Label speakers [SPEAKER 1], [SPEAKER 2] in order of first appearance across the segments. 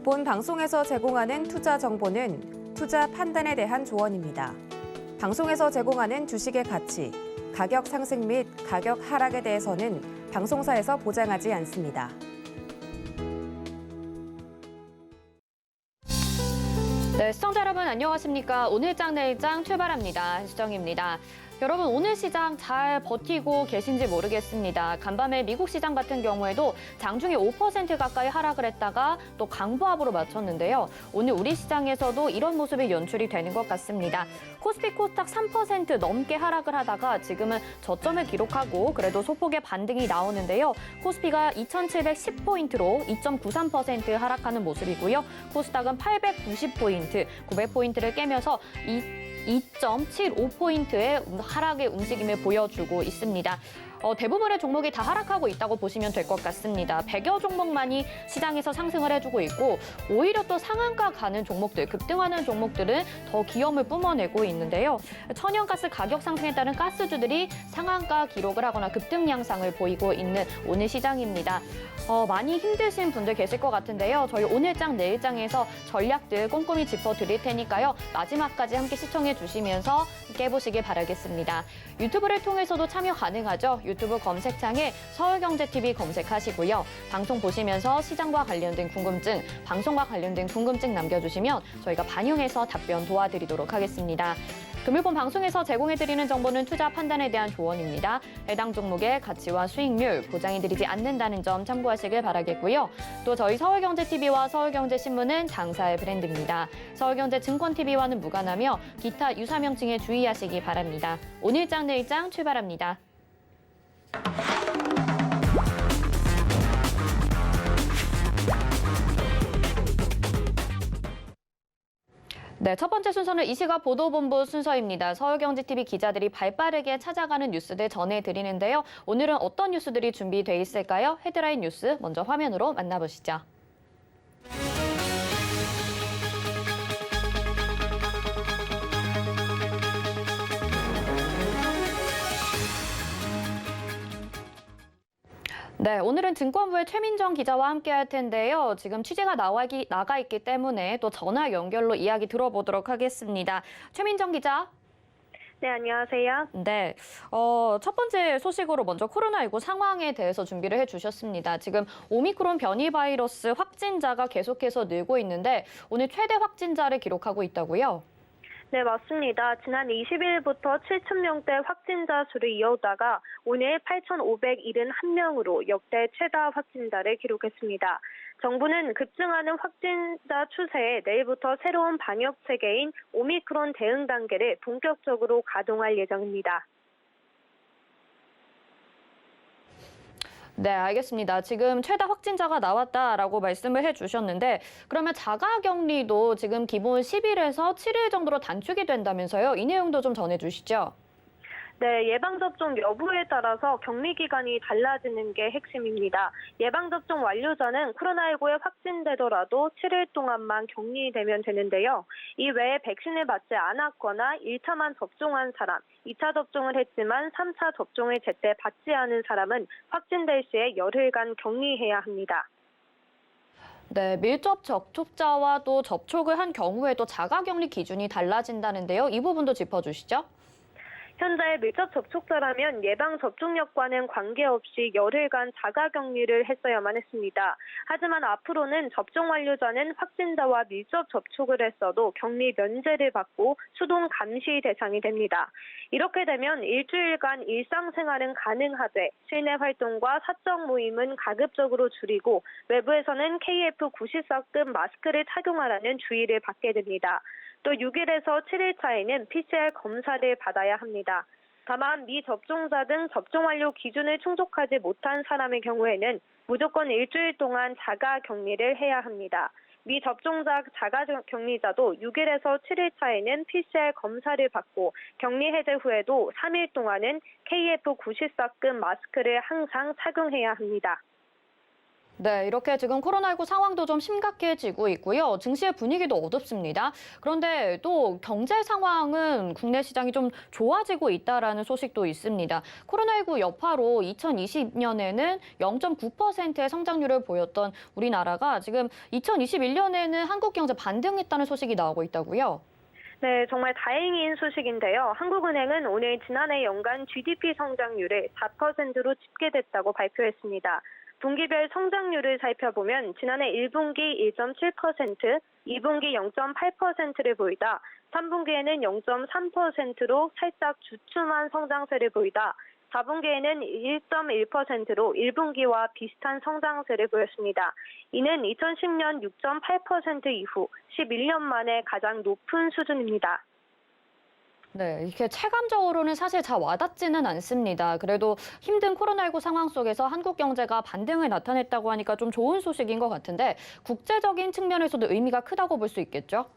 [SPEAKER 1] 본 방송에서 제공하는 투자 정보는 투자 판단에 대한 조언입니다. 방송에서 제공하는 주식의 가치, 가격 상승 및 가격 하락에 대해서는 방송사에서 보장하지 않습니다.
[SPEAKER 2] 네, 시청자 여러분 안녕하십니까? 오늘장 내일장 출발합니다. 한수정입니다. 여러분 오늘 시장 잘 버티고 계신지 모르겠습니다. 간밤에 미국 시장 같은 경우에도 장중에 5% 가까이 하락을 했다가 또 강보합으로 마쳤는데요. 오늘 우리 시장에서도 이런 모습이 연출이 되는 것 같습니다. 코스피 코스닥 3% 넘게 하락을 하다가 지금은 저점을 기록하고 그래도 소폭의 반등이 나오는데요. 코스피가 2,710포인트로 2.93% 하락하는 모습이고요. 코스닥은 890포인트, 900포인트를 깨면서 2.75포인트의 하락의 움직임을 보여주고 있습니다. 대부분의 종목이 다 하락하고 있다고 보시면 될 것 같습니다. 100여 종목만이 시장에서 상승을 해주고 있고 오히려 또 상한가 가는 종목들, 급등하는 종목들은 더 기염을 뿜어내고 있는데요. 천연가스 가격 상승에 따른 가스주들이 상한가 기록을 하거나 급등 양상을 보이고 있는 오늘 시장입니다. 많이 힘드신 분들 계실 것 같은데요. 저희 오늘장 내일장에서 전략들 꼼꼼히 짚어드릴 테니까요. 마지막까지 함께 시청해 주시면서 깨보시길 바라겠습니다. 유튜브를 통해서도 참여 가능하죠. 유튜브 검색창에 서울경제TV 검색하시고요. 방송 보시면서 시장과 관련된 궁금증, 방송과 관련된 궁금증 남겨주시면 저희가 반영해서 답변 도와드리도록 하겠습니다. 금일본 방송에서 제공해드리는 정보는 투자 판단에 대한 조언입니다. 해당 종목의 가치와 수익률 보장해드리지 않는다는 점 참고하시길 바라겠고요. 또 저희 서울경제TV와 서울경제신문은 당사의 브랜드입니다. 서울경제증권TV와는 무관하며 기타 유사 명칭에 주의하시기 바랍니다. 오늘장 내일장 출발합니다. 네, 첫 번째 순서는 이 시각 보도본부 순서입니다. 서울경제TV 기자들이 발빠르게 찾아가는 뉴스들 전해드리는데요. 오늘은 어떤 뉴스들이 준비돼 있을까요? 헤드라인 뉴스 먼저 화면으로 만나보시죠. 네, 오늘은 증권부의 최민정 기자와 함께 할 텐데요. 지금 취재가 나가 있기 때문에 또 전화 연결로 이야기 들어보도록 하겠습니다. 최민정 기자.
[SPEAKER 3] 네, 안녕하세요.
[SPEAKER 2] 네, 첫 번째 소식으로 먼저 코로나19 상황에 대해서 준비를 해주셨습니다. 지금 오미크론 변이 바이러스 확진자가 계속해서 늘고 있는데 오늘 최대 확진자를 기록하고 있다고요?
[SPEAKER 3] 네, 맞습니다. 지난 20일부터 7,000명대 확진자 수를 이어오다가 오늘 8,571명으로 역대 최다 확진자를 기록했습니다. 정부는 급증하는 확진자 추세에 내일부터 새로운 방역 체계인 오미크론 대응 단계를 본격적으로 가동할 예정입니다.
[SPEAKER 2] 네, 알겠습니다. 지금 최다 확진자가 나왔다라고 말씀을 해주셨는데 그러면 자가격리도 지금 기본 10일에서 7일 정도로 단축이 된다면서요? 이 내용도 좀 전해주시죠.
[SPEAKER 3] 네, 예방접종 여부에 따라서 격리기간이 달라지는 게 핵심입니다. 예방접종 완료자는 코로나19에 확진되더라도 7일 동안만 격리되면 되는데요. 이 외에 백신을 맞지 않았거나 1차만 접종한 사람, 2차 접종을 했지만 3차 접종을 제때 받지 않은 사람은 확진될 시에 열흘간 격리해야 합니다.
[SPEAKER 2] 네, 밀접 접촉자와 또 접촉을 한 경우에도 자가격리 기준이 달라진다는데요. 이 부분도 짚어주시죠.
[SPEAKER 3] 현재 밀접 접촉자라면 예방접종력과는 관계없이 열흘간 자가격리를 했어야만 했습니다. 하지만 앞으로는 접종 완료자는 확진자와 밀접 접촉을 했어도 격리 면제를 받고 수동 감시 대상이 됩니다. 이렇게 되면 일주일간 일상생활은 가능하되 실내 활동과 사적 모임은 가급적으로 줄이고 외부에서는 KF94급 마스크를 착용하라는 주의를 받게 됩니다. 또 6일에서 7일 차에는 PCR 검사를 받아야 합니다. 다만 미접종자 등 접종 완료 기준을 충족하지 못한 사람의 경우에는 무조건 일주일 동안 자가격리를 해야 합니다. 미접종자 자가격리자도 6일에서 7일 차에는 PCR 검사를 받고 격리 해제 후에도 3일 동안은 KF94급 마스크를 항상 착용해야 합니다.
[SPEAKER 2] 네, 이렇게 지금 코로나19 상황도 좀 심각해지고 있고요. 증시의 분위기도 어둡습니다. 그런데 또 경제 상황은 국내 시장이 좀 좋아지고 있다라는 소식도 있습니다. 코로나19 여파로 2020년에는 0.9%의 성장률을 보였던 우리나라가 지금 2021년에는 한국 경제 반등했다는 소식이 나오고 있다고요.
[SPEAKER 3] 네, 정말 다행인 소식인데요. 한국은행은 오늘 지난해 연간 GDP 성장률을 4%로 집계됐다고 발표했습니다. 분기별 성장률을 살펴보면 지난해 1분기 1.7%, 2분기 0.8%를 보이다 3분기에는 0.3%로 살짝 주춤한 성장세를 보이다 4분기에는 1.1%로 1분기와 비슷한 성장세를 보였습니다. 이는 2010년 6.8% 이후 11년 만에 가장 높은 수준입니다.
[SPEAKER 2] 네, 이렇게 체감적으로는 사실 잘 와닿지는 않습니다. 그래도 힘든 코로나19 상황 속에서 한국 경제가 반등을 나타냈다고 하니까 좀 좋은 소식인 것 같은데 국제적인 측면에서도 의미가 크다고 볼 수 있겠죠?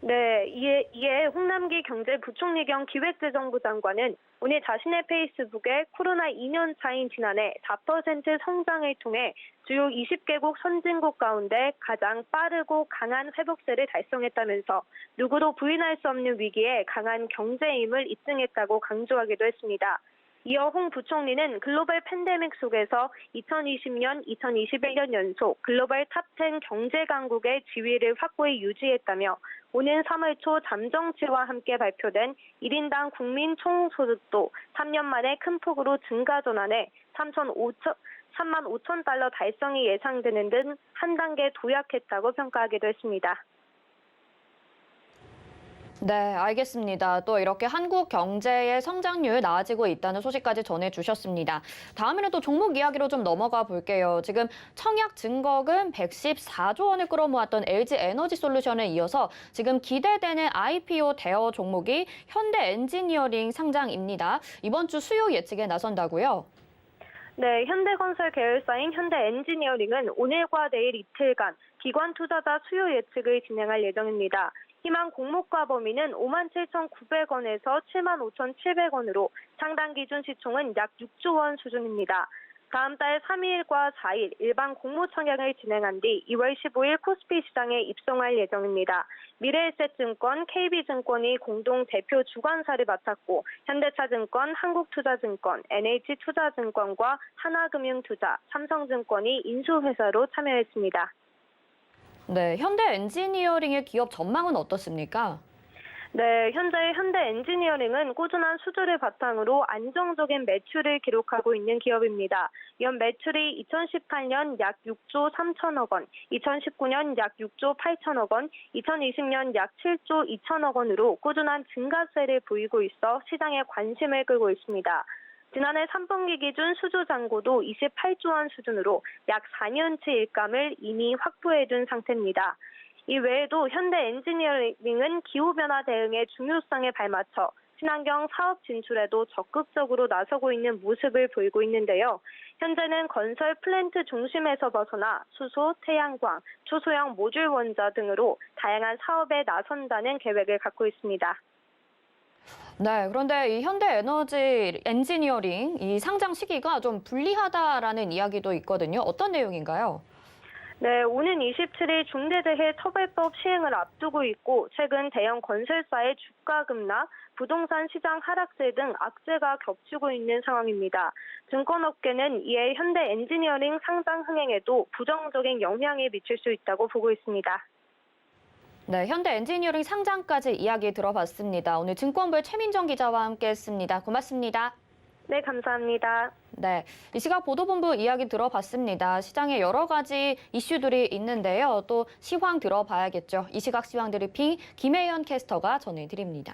[SPEAKER 3] 네, 이에 홍남기 경제부총리 겸 기획재정부 장관은 오늘 자신의 페이스북에 코로나 2년 차인 지난해 4% 성장을 통해 주요 20개국 선진국 가운데 가장 빠르고 강한 회복세를 달성했다면서 누구도 부인할 수 없는 위기에 강한 경제임을 입증했다고 강조하기도 했습니다. 이어 홍 부총리는 글로벌 팬데믹 속에서 2020년, 2021년 연속 글로벌 탑10 경제 강국의 지위를 확고히 유지했다며 오는 3월 초 잠정치와 함께 발표된 1인당 국민 총소득도 3년 만에 큰 폭으로 증가 전환해 3만 5천 달러 달성이 예상되는 등 한 단계 도약했다고 평가하기도 했습니다.
[SPEAKER 2] 네, 알겠습니다. 또 이렇게 한국 경제의 성장률 나아지고 있다는 소식까지 전해주셨습니다. 다음에는 또 종목 이야기로 좀 넘어가 볼게요. 지금 청약 증거금 114조 원을 끌어모았던 LG 에너지 솔루션에 이어서 지금 기대되는 IPO 대여 종목이 현대 엔지니어링 상장입니다. 이번 주 수요 예측에 나선다고요?
[SPEAKER 3] 네, 현대건설 계열사인 현대엔지니어링은 오늘과 내일 이틀간 기관 투자자 수요 예측을 진행할 예정입니다. 희망 공모가 범위는 57,900원에서 75,700원으로 상당 기준 시총은 약 6조 원 수준입니다. 다음 달 3일과 4일 일반 공모 청약을 진행한 뒤 2월 15일 코스피 시장에 입성할 예정입니다. 미래에셋증권, KB증권이 공동 대표 주관사를 맡았고 현대차증권, 한국투자증권, NH투자증권과 하나금융투자, 삼성증권이 인수회사로 참여했습니다.
[SPEAKER 2] 네, 현대 엔지니어링의 기업 전망은 어떻습니까?
[SPEAKER 3] 네, 현재 현대엔지니어링은 꾸준한 수주를 바탕으로 안정적인 매출을 기록하고 있는 기업입니다. 연 매출이 2018년 약 6조 3천억 원, 2019년 약 6조 8천억 원, 2020년 약 7조 2천억 원으로 꾸준한 증가세를 보이고 있어 시장의 관심을 끌고 있습니다. 지난해 3분기 기준 수주 잔고도 28조 원 수준으로 약 4년치 일감을 이미 확보해둔 상태입니다. 이 외에도 현대엔지니어링은 기후변화 대응의 중요성에 발맞춰 친환경 사업 진출에도 적극적으로 나서고 있는 모습을 보이고 있는데요. 현재는 건설 플랜트 중심에서 벗어나 수소, 태양광, 초소형 모듈 원자 등으로 다양한 사업에 나선다는 계획을 갖고 있습니다.
[SPEAKER 2] 네, 그런데 이 현대 에너지 엔지니어링 이 상장 시기가 좀 불리하다라는 이야기도 있거든요. 어떤 내용인가요?
[SPEAKER 3] 네, 오는 27일 중대재해 처벌법 시행을 앞두고 있고 최근 대형 건설사의 주가 급락, 부동산 시장 하락세 등 악재가 겹치고 있는 상황입니다. 증권업계는 이에 현대 엔지니어링 상장 흥행에도 부정적인 영향이 미칠 수 있다고 보고 있습니다.
[SPEAKER 2] 네, 현대 엔지니어링 상장까지 이야기 들어봤습니다. 오늘 증권부의 최민정 기자와 함께했습니다. 고맙습니다.
[SPEAKER 3] 네, 감사합니다.
[SPEAKER 2] 네, 이 시각 보도본부 이야기 들어봤습니다. 시장에 여러 가지 이슈들이 있는데요. 또 시황 들어봐야겠죠. 이 시각 시황 드리핑 김혜연 캐스터가 전해드립니다.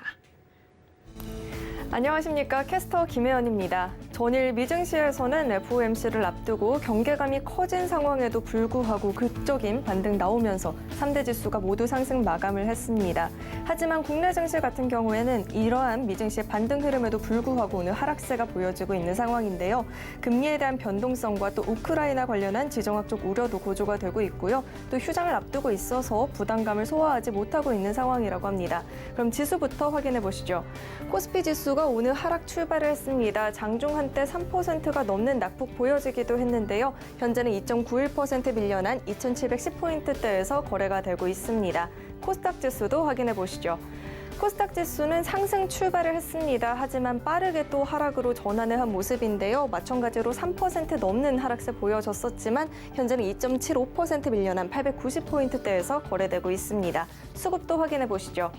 [SPEAKER 1] 안녕하십니까. 캐스터 김혜연입니다. 전일 미증시에서는 FOMC를 앞두고 경계감이 커진 상황에도 불구하고 극적인 반등 나오면서 3대 지수가 모두 상승 마감을 했습니다. 하지만 국내 증시 같은 경우에는 이러한 미증시의 반등 흐름에도 불구하고 오늘 하락세가 보여지고 있는 상황인데요. 금리에 대한 변동성과 또 우크라이나 관련한 지정학적 우려도 고조가 되고 있고요. 또 휴장을 앞두고 있어서 부담감을 소화하지 못하고 있는 상황이라고 합니다. 그럼 지수부터 확인해 보시죠. 코스피 지수가 오늘 하락 출발을 했습니다. 장중 한때
[SPEAKER 4] 시간대 3%가 넘는 낙폭 보여지기도 했는데요. 현재는 2.91% 밀려난 2,710포인트대에서 거래가 되고 있습니다. 코스닥 지수도 확인해 보시죠. 코스닥 지수는 상승 출발을 했습니다. 하지만 빠르게 또 하락으로 전환을 한 모습인데요. 마찬가지로 3% 넘는 하락세 보여졌었지만 현재는 2.75% 밀려난 890포인트대에서 거래되고 있습니다. 수급도 확인해 보시죠.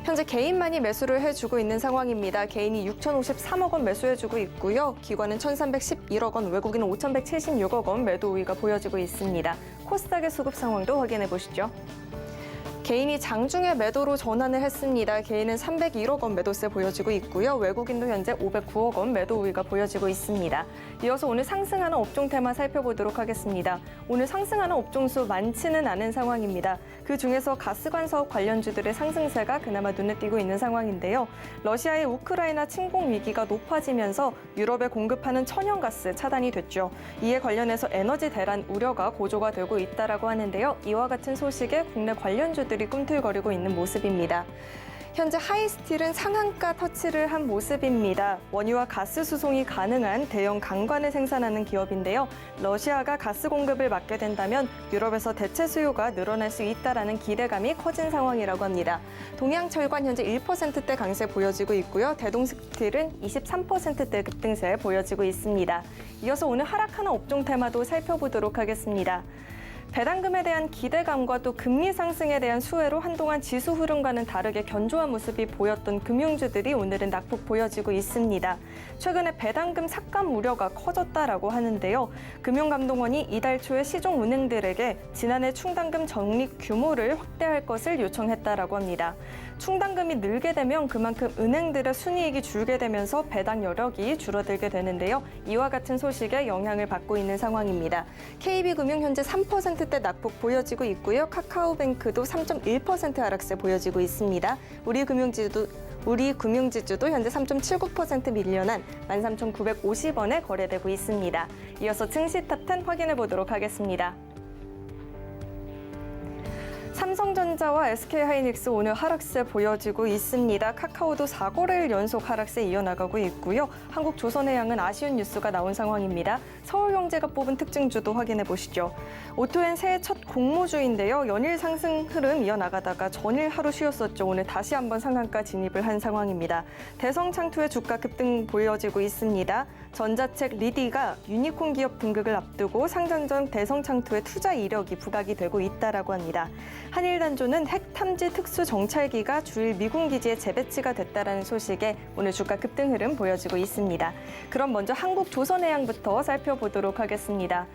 [SPEAKER 4] 현재 개인만이 매수를 해주고 있는 상황입니다. 개인이 6,053억 원 매수해주고 있고요. 기관은 1,311억 원, 외국인은 5,176억 원 매도 우위가 보여지고 있습니다. 코스닥의 수급 상황도 확인해 보시죠. 개인이 장중에 매도로 전환을 했습니다. 개인은 301억 원 매도세 보여지고 있고요. 외국인도 현재 509억 원 매도 우위가 보여지고 있습니다. 이어서 오늘 상승하는 업종 테마 살펴보도록 하겠습니다. 오늘 상승하는 업종수 많지는 않은 상황입니다. 그중에서 가스관 사업 관련주들의 상승세가 그나마 눈에 띄고 있는 상황인데요. 러시아의 우크라이나 침공 위기가 높아지면서 유럽에 공급하는 천연가스 차단이 됐죠. 이에 관련해서 에너지 대란 우려가 고조가 되고 있다라고 하는데요. 이와 같은 소식에 국내 관련주들이 꿈틀거리고 있는 모습입니다. 현재 하이스틸은 상한가 터치를 한 모습입니다. 원유와 가스 수송이 가능한 대형 강관을 생산하는 기업인데요. 러시아가 가스 공급을 막게 된다면 유럽에서 대체 수요가 늘어날 수 있다라는 기대감이 커진 상황이라고 합니다. 동양철관 현재 1%대 강세 보여지고 있고요. 대동스틸은 23%대 급등세 보여지고 있습니다. 이어서 오늘 하락하는 업종 테마도 살펴보도록 하겠습니다. 배당금에 대한 기대감과 또 금리 상승에 대한 수혜로 한동안 지수 흐름과는 다르게 견조한 모습이 보였던 금융주들이 오늘은 낙폭 보여지고 있습니다. 최근에 배당금 삭감 우려가 커졌다라고 하는데요. 금융감독원이 이달 초에 시중은행들에게 지난해 충당금 적립 규모를 확대할 것을 요청했다라고 합니다. 충당금이 늘게 되면 그만큼 은행들의 순이익이 줄게 되면서 배당 여력이 줄어들게 되는데요. 이와 같은 소식에 영향을 받고 있는 상황입니다. KB금융 현재 3%대 낙폭 보여지고 있고요. 카카오뱅크도 3.1% 하락세 보여지고 있습니다. 우리 금융지주도 현재 3.79% 밀려난 13,950원에 거래되고 있습니다. 이어서 증시 탑10 확인해 보도록 하겠습니다. 삼성전자와 SK하이닉스 오늘 하락세 보여지고 있습니다. 카카오도 4거래일 연속 하락세 이어나가고 있고요. 한국조선해양은 아쉬운 뉴스가 나온 상황입니다. 서울경제가 뽑은 특징주도 확인해 보시죠. 오토엔 새해 첫 공모주인데요. 연일 상승 흐름 이어나가다가 전일 하루 쉬었었죠. 오늘 다시 한번 상한가 진입을 한 상황입니다. 대성창투의 주가 급등 보여지고 있습니다. 전자책 리디가 유니콘 기업 등극을 앞두고 상장 전 대성창투의 투자 이력이 부각이 되고 있다라고 합니다. 한일단조는 핵 탐지 특수 정찰기가 주일 미군 기지에 재배치가 됐다라는 소식에 오늘 주가 급등 흐름 보여지고 있습니다. 그럼 먼저 한국조선해양부터 살펴보도록 하겠습니다.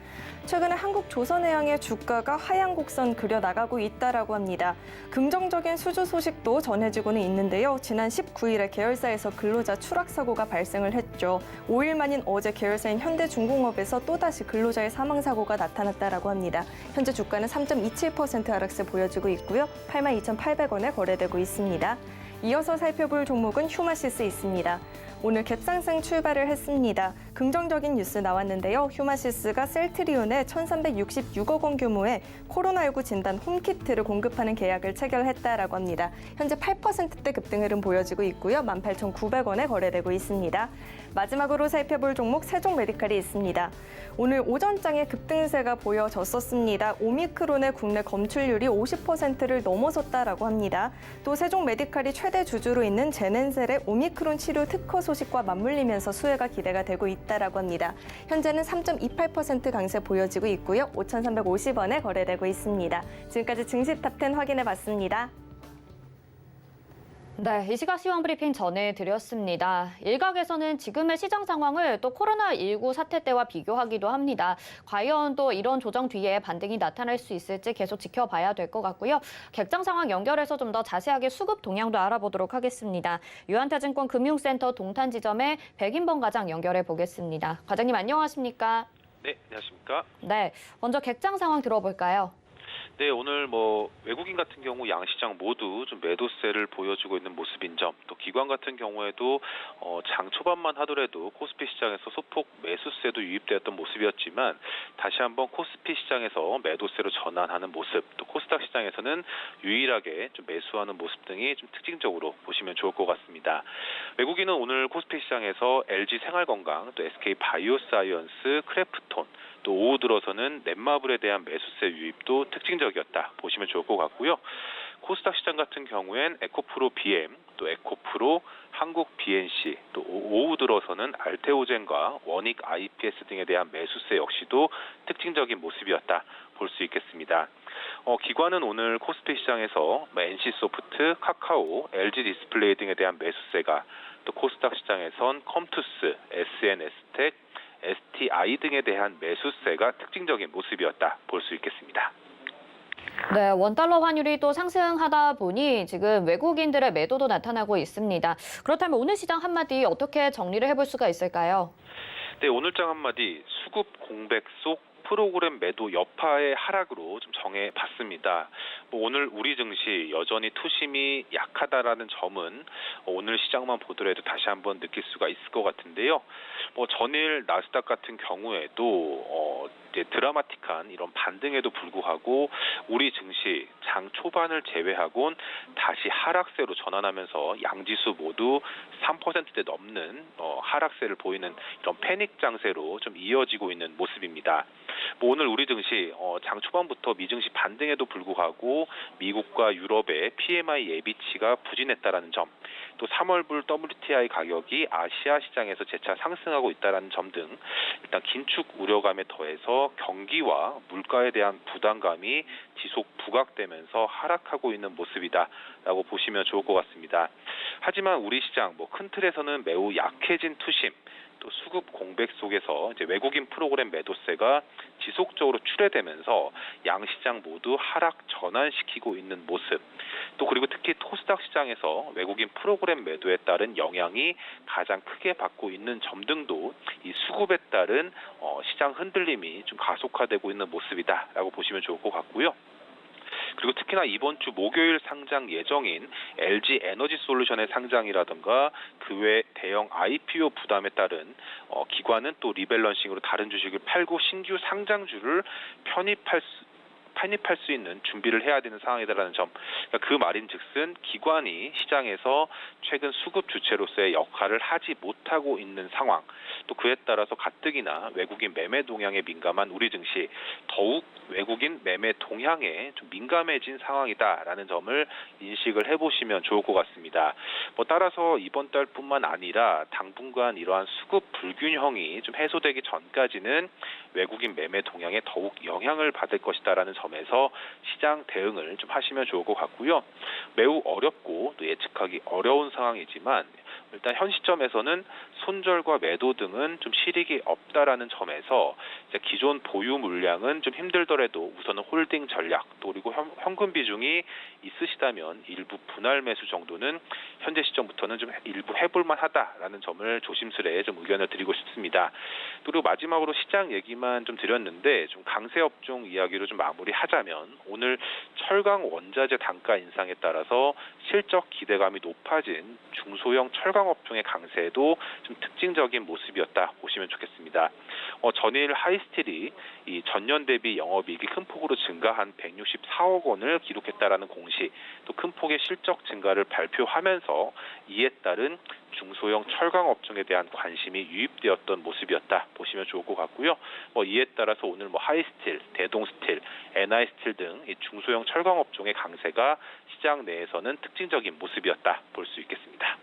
[SPEAKER 4] 최근에 한국조선해양의 주가가 하향 곡선 그려 나가고 있다라고 합니다. 긍정적인 수주 소식도 전해지고는 있는데요. 지난 19일에 계열사에서 근로자 추락 사고가 발생을 했죠. 5일 만인 어제 계열사인 현대중공업에서 또다시 근로자의 사망 사고가 나타났다라고 합니다. 현재 주가는 3.27% 하락세 보여지고 있고요. 82,800원에 거래되고 있습니다. 이어서 살펴볼 종목은 휴마시스 있습니다. 오늘 갭상승 출발을 했습니다. 긍정적인 뉴스 나왔는데요. 휴마시스가 셀트리온에 1,366억 원 규모의 코로나19 진단 홈키트를 공급하는 계약을 체결했다라고 합니다. 현재 8%대 급등 흐름 보여지고 있고요. 18,900원에 거래되고 있습니다. 마지막으로 살펴볼 종목 세종메디칼이 있습니다. 오늘 오전장에 급등세가 보여졌었습니다. 오미크론의 국내 검출률이 50%를 넘어섰다라고 합니다. 또 세종메디칼이 최대 주주로 있는 제넨셀의 오미크론 치료 특허 소식과 맞물리면서 수혜가 기대가 되고 있다라고 합니다. 현재는 3.28% 강세 보여지고 있고요. 5,350원에 거래되고 있습니다. 지금까지 증시탑10 확인해봤습니다.
[SPEAKER 2] 네, 이 시각 시황 브리핑 전해드렸습니다. 일각에서는 지금의 시장 상황을 또 코로나19 사태 때와 비교하기도 합니다. 과연 또 이런 조정 뒤에 반등이 나타날 수 있을지 계속 지켜봐야 될 것 같고요. 객장 상황 연결해서 좀 더 자세하게 수급 동향도 알아보도록 하겠습니다. 유한타증권 금융센터 동탄지점의 백인범 과장 연결해 보겠습니다. 과장님 안녕하십니까?
[SPEAKER 5] 네, 안녕하십니까?
[SPEAKER 2] 네, 먼저 객장 상황 들어볼까요?
[SPEAKER 5] 네, 오늘 외국인 같은 경우 양시장 모두 좀 매도세를 보여주고 있는 모습인 점, 또 기관 같은 경우에도 장 초반만 하더라도 코스피 시장에서 소폭 매수세도 유입되었던 모습이었지만 다시 한번 코스피 시장에서 매도세로 전환하는 모습, 또 코스닥 시장에서는 유일하게 좀 매수하는 모습 등이 좀 특징적으로 보시면 좋을 것 같습니다. 외국인은 오늘 코스피 시장에서 LG 생활건강, 또 SK 바이오사이언스, 크래프톤, 또 오후 들어서는 넷마블에 대한 매수세 유입도 특징적이었다 보시면 좋을 것 같고요. 코스닥 시장 같은 경우엔 에코프로 BM, 또 에코프로, 한국 BNC, 또 오후 들어서는 알테오젠과 원익 IPS 등에 대한 매수세 역시도 특징적인 모습이었다 볼 수 있겠습니다. 기관은 오늘 코스피 시장에서 NC소프트, 카카오, LG 디스플레이 등에 대한 매수세가, 또 코스닥 시장에선 컴투스, SNS텍, STI 등에 대한 매수세가 특징적인 모습이었다 볼 수 있겠습니다.
[SPEAKER 2] 네, 원달러 환율이 또 상승하다 보니 지금 외국인들의 매도도 나타나고 있습니다. 그렇다면 오늘 시장 한마디 어떻게 정리를 해볼 수가 있을까요?
[SPEAKER 5] 네, 오늘장 한마디 수급 공백 속 프로그램 매도 여파의 하락으로 좀 정해봤습니다. 오늘 우리 증시 여전히 투심이 약하다라는 점은 오늘 시장만 보더라도 다시 한번 느낄 수가 있을 것 같은데요. 전일 나스닥 같은 경우에도 드라마틱한 이런 반등에도 불구하고 우리 증시 장 초반을 제외하곤 다시 하락세로 전환하면서 양지수 모두 3%대 넘는 하락세를 보이는 이런 패닉 장세로 좀 이어지고 있는 모습입니다. 오늘 우리 증시 장 초반부터 미증시 반등에도 불구하고 미국과 유럽의 PMI 예비치가 부진했다라는 점, 또 3월불 WTI 가격이 아시아 시장에서 재차 상승하고 있다라는 점 등 일단 긴축 우려감에 더해서 경기와 물가에 대한 부담감이 지속 부각되면서 하락하고 있는 모습이다라고 보시면 좋을 것 같습니다. 하지만 우리 시장 큰 틀에서는 매우 약해진 투심, 또 수급 공백 속에서 이제 외국인 프로그램 매도세가 지속적으로 출회되면서 양시장 모두 하락 전환시키고 있는 모습, 또 그리고 특히 코스닥 시장에서 외국인 프로그램 매도에 따른 영향이 가장 크게 받고 있는 점 등도 이 수급에 따른 시장 흔들림이 좀 가속화되고 있는 모습이다라고 보시면 좋을 것 같고요. 그리고 특히나 이번 주 목요일 상장 예정인 LG 에너지 솔루션의 상장이라든가 그 외 대형 IPO 부담에 따른 기관은 또 리밸런싱으로 다른 주식을 팔고 신규 상장주를 편입할 수 있는 준비를 해야 되는 상황이다라는 점, 그러니까 그 말인즉슨 기관이 시장에서 최근 수급 주체로서의 역할을 하지 못하고 있는 상황, 또 그에 따라서 가뜩이나 외국인 매매 동향에 민감한 우리 증시 더욱 외국인 매매 동향에 좀 민감해진 상황이다라는 점을 인식을 해보시면 좋을 것 같습니다. 따라서 이번 달뿐만 아니라 당분간 이러한 수급 불균형이 좀 해소되기 전까지는 외국인 매매 동향에 더욱 영향을 받을 것이다라는 점에서 시장 대응을 좀 하시면 좋을 것 같고요. 매우 어렵고 또 예측하기 어려운 상황이지만 일단 현 시점에서는 손절과 매도 등은 좀 실익이 없다라는 점에서 이제 기존 보유 물량은 좀 힘들더라도 우선은 홀딩 전략, 또 그리고 현금 비중이 있으시다면 일부 분할 매수 정도는 현재 시점부터는 좀 일부 해볼만 하다라는 점을 조심스레 좀 의견을 드리고 싶습니다. 그리고 마지막으로 시장 얘기만 좀 드렸는데 좀 강세 업종 이야기로 좀 마무리하자면 오늘 철강 원자재 단가 인상에 따라서 실적 기대감이 높아진 중소형 철강 업종의 강세도 좀 특징적인 모습이었다 보시면 좋겠습니다. 전일 하이스틸이 이 전년 대비 영업이익이 큰 폭으로 증가한 164억 원을 기록했다라는 공시, 또 큰 폭의 실적 증가를 발표하면서 이에 따른 중소형 철강 업종에 대한 관심이 유입되었던 모습이었다 보시면 좋을 것 같고요. 이에 따라서 오늘 하이스틸, 대동스틸, NI스틸 등 이 중소형 철강 업종의 강세가 시장 내에서는 특징적인 모습이었다 볼 수 있겠습니다.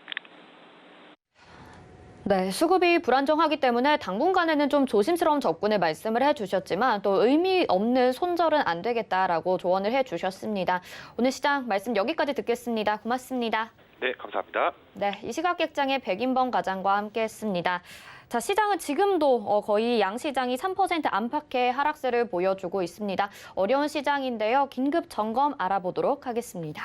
[SPEAKER 2] 네, 수급이 불안정하기 때문에 당분간에는 좀 조심스러운 접근을 말씀을 해주셨지만 또 의미 없는 손절은 안 되겠다라고 조언을 해주셨습니다. 오늘 시장 말씀 여기까지 듣겠습니다. 고맙습니다.
[SPEAKER 5] 네, 감사합니다.
[SPEAKER 2] 네, 이 시각 객장의 백인범 과장과 함께했습니다. 자, 시장은 지금도 거의 양시장이 3% 안팎의 하락세를 보여주고 있습니다. 어려운 시장인데요. 긴급 점검 알아보도록 하겠습니다.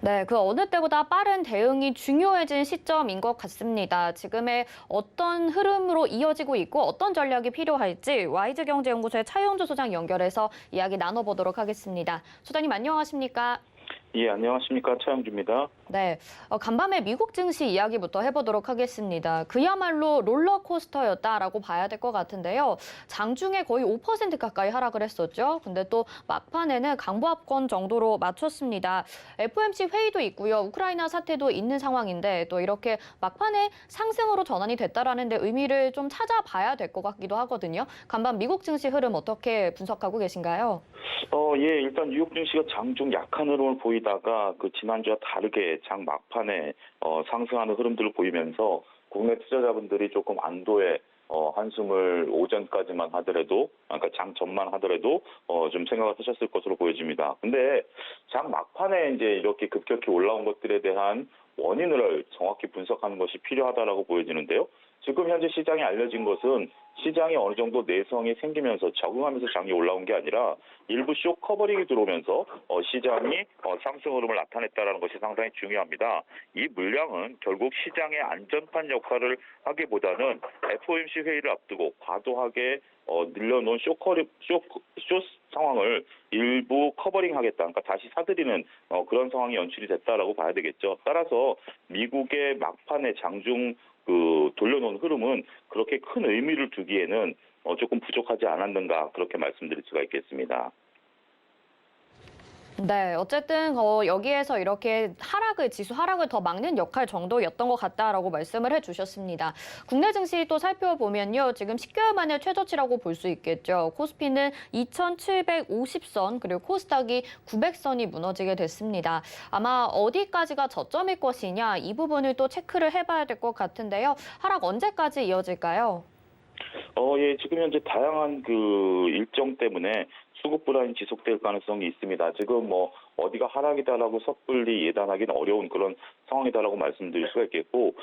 [SPEAKER 2] 네, 그 어느 때보다 빠른 대응이 중요해진 시점인 것 같습니다. 지금의 어떤 흐름으로 이어지고 있고 어떤 전략이 필요할지 와이즈경제연구소의 차영주 소장 연결해서 이야기 나눠보도록 하겠습니다. 소장님 안녕하십니까?
[SPEAKER 6] 예, 안녕하십니까. 차영주입니다.
[SPEAKER 2] 네, 간밤에 미국 증시 이야기부터 해보도록 하겠습니다. 그야말로 롤러코스터였다라고 봐야 될 것 같은데요. 장중에 거의 5% 가까이 하락을 했었죠. 근데 또 막판에는 강보합권 정도로 맞췄습니다. FOMC 회의도 있고요. 우크라이나 사태도 있는 상황인데 또 이렇게 막판에 상승으로 전환이 됐다라는 데 의미를 좀 찾아봐야 될 것 같기도 하거든요. 간밤 미국 증시 흐름 어떻게 분석하고 계신가요?
[SPEAKER 6] 예, 일단 뉴욕 증시가 장중 약한 흐름을 보이다가 그 지난주와 다르게 장 막판에 상승하는 흐름들을 보이면서 국내 투자자분들이 조금 안도의 한숨을 오전까지만 하더라도, 그러니까 장 전만 하더라도 좀 생각을 하셨을 것으로 보여집니다. 근데 장 막판에 이제 이렇게 급격히 올라온 것들에 대한 원인을 정확히 분석하는 것이 필요하다라고 보여지는데요. 지금 현재 시장에 알려진 것은 시장이 어느 정도 내성이 생기면서 적응하면서 장이 올라온 게 아니라 일부 쇼 커버링이 들어오면서 시장이 상승 흐름을 나타냈다는 것이 상당히 중요합니다. 이 물량은 결국 시장의 안전판 역할을 하기보다는 FOMC 회의를 앞두고 과도하게 늘려놓은 쇼 상황을 일부 커버링하겠다, 그러니까 다시 사들이는 그런 상황이 연출이 됐다라고 봐야 되겠죠. 따라서 미국의 막판에 장중 돌려놓은 흐름은 그렇게 큰 의미를 두기에는 조금 부족하지 않았는가 그렇게 말씀드릴 수가 있겠습니다.
[SPEAKER 2] 네, 어쨌든 여기에서 이렇게 지수 하락을 더 막는 역할 정도였던 것 같다라고 말씀을 해주셨습니다. 국내 증시 또 살펴보면요, 지금 10개월 만에 최저치라고 볼 수 있겠죠. 코스피는 2,750선 그리고 코스닥이 900선이 무너지게 됐습니다. 아마 어디까지가 저점일 것이냐 이 부분을 또 체크를 해봐야 될 것 같은데요. 하락 언제까지 이어질까요?
[SPEAKER 6] 예, 지금 현재 다양한 일정 때문에 수급 불안이 지속될 가능성이 있습니다. 지금 어디가 하락이다라고 섣불리 예단하기는 어려운 그런 상황이다라고 말씀드릴 수가 있겠고,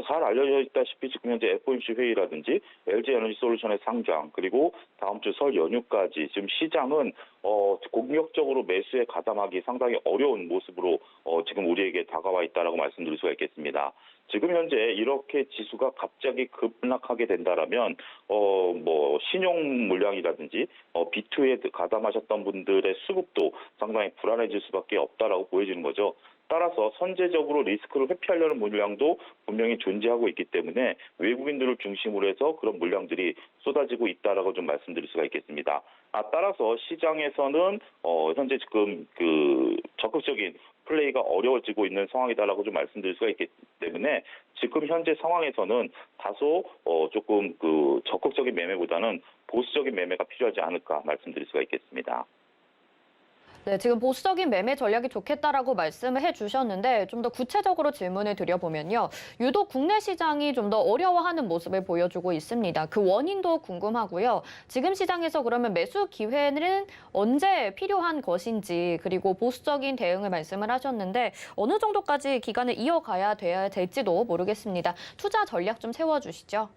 [SPEAKER 6] 잘 알려져 있다시피 지금 현재 FOMC 회의라든지 LG 에너지 솔루션의 상장, 그리고 다음 주 설 연휴까지 지금 시장은 공격적으로 매수에 가담하기 상당히 어려운 모습으로 지금 우리에게 다가와 있다라고 말씀드릴 수가 있겠습니다. 지금 현재 이렇게 지수가 갑자기 급락하게 된다라면 신용 물량이라든지 B2에 가담하셨던 분들의 수급도 상당히 불안해질 수밖에 없다라고 보여지는 거죠. 따라서 선제적으로 리스크를 회피하려는 물량도 분명히 존재하고 있기 때문에 외국인들을 중심으로 해서 그런 물량들이 쏟아지고 있다라고 좀 말씀드릴 수가 있겠습니다. 따라서 시장에서는 현재 지금 적극적인 플레이가 어려워지고 있는 상황이다라고 좀 말씀드릴 수가 있기 때문에 지금 현재 상황에서는 다소 조금 적극적인 매매보다는 보수적인 매매가 필요하지 않을까 말씀드릴 수가 있겠습니다.
[SPEAKER 2] 네, 지금 보수적인 매매 전략이 좋겠다라고 말씀을 해주셨는데 좀 더 구체적으로 질문을 드려보면요. 유독 국내 시장이 좀 더 어려워하는 모습을 보여주고 있습니다. 그 원인도 궁금하고요. 지금 시장에서 그러면 매수 기회는 언제 필요한 것인지 그리고 보수적인 대응을 말씀을 하셨는데 어느 정도까지 기간을 이어가야 될지도 모르겠습니다. 투자 전략 좀 세워주시죠.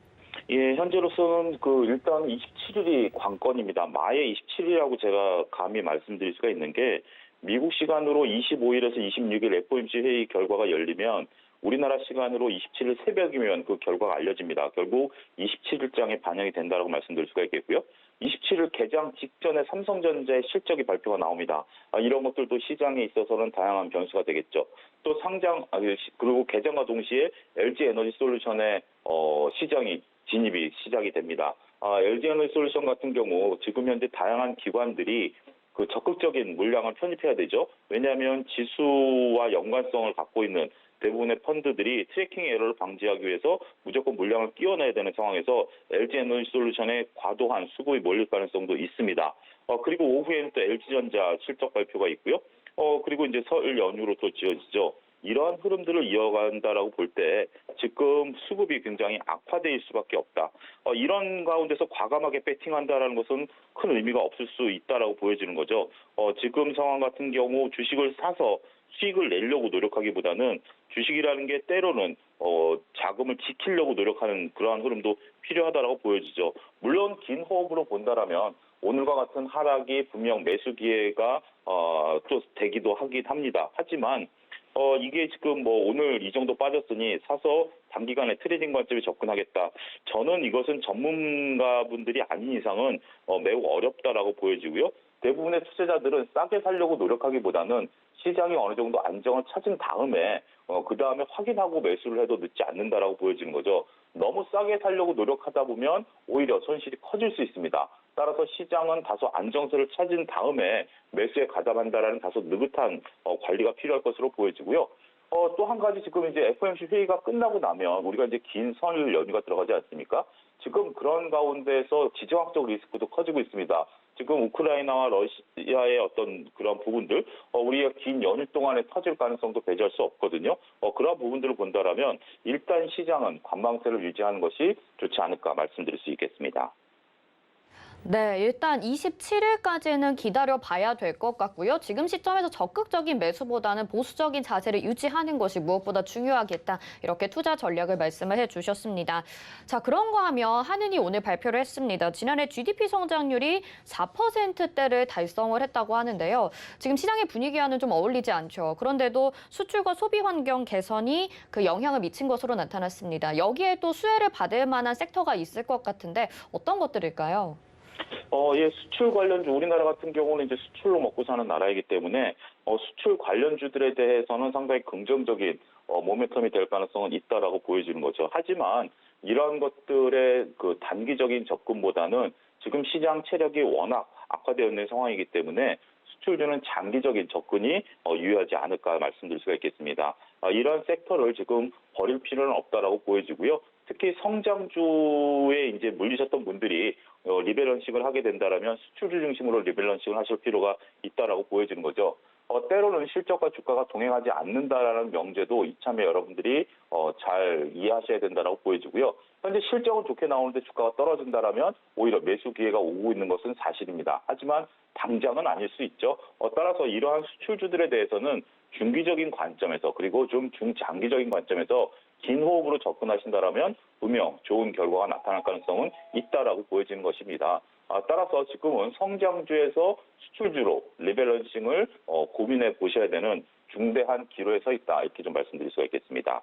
[SPEAKER 6] 예, 현재로서는 일단 27일이 관건입니다. 마의 27일이라고 제가 감히 말씀드릴 수가 있는 게 미국 시간으로 25일에서 26일 FOMC 회의 결과가 열리면 우리나라 시간으로 27일 새벽이면 그 결과가 알려집니다. 결국 27일장에 반영이 된다고 말씀드릴 수가 있겠고요. 27일 개장 직전에 삼성전자의 실적이 발표가 나옵니다. 이런 것들도 시장에 있어서는 다양한 변수가 되겠죠. 또 그리고 개장과 동시에 LG 에너지 솔루션의 진입이 시작이 됩니다. LG 에너지 솔루션 같은 경우 지금 현재 다양한 기관들이 적극적인 물량을 편입해야 되죠. 왜냐하면 지수와 연관성을 갖고 있는 대부분의 펀드들이 트래킹 에러를 방지하기 위해서 무조건 물량을 끼워내야 되는 상황에서 LG 에너지 솔루션의 과도한 수급이 몰릴 가능성도 있습니다. 그리고 오후에는 또 LG전자 실적 발표가 있고요. 그리고 이제 설 연휴로 또 지어지죠. 이러한 흐름들을 이어간다라고 볼 때 지금 수급이 굉장히 악화될 수밖에 없다. 이런 가운데서 과감하게 배팅한다라는 것은 큰 의미가 없을 수 있다라고 보여지는 거죠. 지금 상황 같은 경우 주식을 사서 수익을 내려고 노력하기보다는 주식이라는 게 때로는 자금을 지키려고 노력하는 그러한 흐름도 필요하다라고 보여지죠. 물론 긴 호흡으로 본다라면 오늘과 같은 하락이 분명 매수 기회가 또 되기도 하긴 합니다. 하지만 이게 지금 뭐 오늘 이 정도 빠졌으니 사서 단기간에 트레이딩 관점에 접근하겠다. 저는 이것은 전문가분들이 아닌 이상은 매우 어렵다라고 보여지고요. 대부분의 투자자들은 싸게 살려고 노력하기보다는 시장이 어느 정도 안정을 찾은 다음에 그 다음에 확인하고 매수를 해도 늦지 않는다라고 보여지는 거죠. 너무 싸게 살려고 노력하다 보면 오히려 손실이 커질 수 있습니다. 따라서 시장은 다소 안정세를 찾은 다음에 매수에 가담한다라는 다소 느긋한 관리가 필요할 것으로 보여지고요. 또 한 가지 지금 이제 FOMC 회의가 끝나고 나면 우리가 이제 긴 설 연휴가 들어가지 않습니까? 지금 그런 가운데서 지정학적 리스크도 커지고 있습니다. 지금 우크라이나와 러시아의 어떤 그런 부분들, 우리가 긴 연휴 동안에 터질 가능성도 배제할 수 없거든요. 그런 부분들을 본다라면 일단 시장은 관망세를 유지하는 것이 좋지 않을까 말씀드릴 수 있겠습니다.
[SPEAKER 2] 네, 일단 27일까지는 기다려봐야 될 것 같고요. 지금 시점에서 적극적인 매수보다는 보수적인 자세를 유지하는 것이 무엇보다 중요하겠다. 이렇게 투자 전략을 말씀을 해주셨습니다. 자, 그런가 하면 한은이 오늘 발표를 했습니다. 지난해 GDP 성장률이 4%대를 달성을 했다고 하는데요. 지금 시장의 분위기와는 좀 어울리지 않죠. 그런데도 수출과 소비 환경 개선이 그 영향을 미친 것으로 나타났습니다. 여기에 또 수혜를 받을 만한 섹터가 있을 것 같은데 어떤 것들일까요?
[SPEAKER 6] 예, 수출 관련주, 우리나라 같은 경우는 이제 수출로 먹고 사는 나라이기 때문에 수출 관련주들에 대해서는 상당히 긍정적인 모멘텀이 될 가능성은 있다라고 보여지는 거죠. 하지만 이런 것들의 그 단기적인 접근보다는 지금 시장 체력이 워낙 악화되어 있는 상황이기 때문에 수출주는 장기적인 접근이 유효하지 않을까 말씀드릴 수가 있겠습니다. 이런 섹터를 지금 버릴 필요는 없다라고 보여지고요. 특히 성장주에 이제 물리셨던 분들이 리밸런싱을 하게 된다라면 수출주 중심으로 리밸런싱을 하실 필요가 있다라고 보여지는 거죠. 때로는 실적과 주가가 동행하지 않는다라는 명제도 이참에 여러분들이 잘 이해하셔야 된다라고 보여지고요. 현재 실적은 좋게 나오는데 주가가 떨어진다라면 오히려 매수 기회가 오고 있는 것은 사실입니다. 하지만 당장은 아닐 수 있죠. 따라서 이러한 수출주들에 대해서는 중기적인 관점에서 그리고 좀 중장기적인 관점에서 긴 호흡으로 접근하신다라면 분명 좋은 결과가 나타날 가능성은 있다라고 보여지는 것입니다. 따라서 지금은 성장주에서 수출주로 리밸런싱을 고민해 보셔야 되는 중대한 기로에 서 있다. 이렇게 좀 말씀드릴 수가 있겠습니다.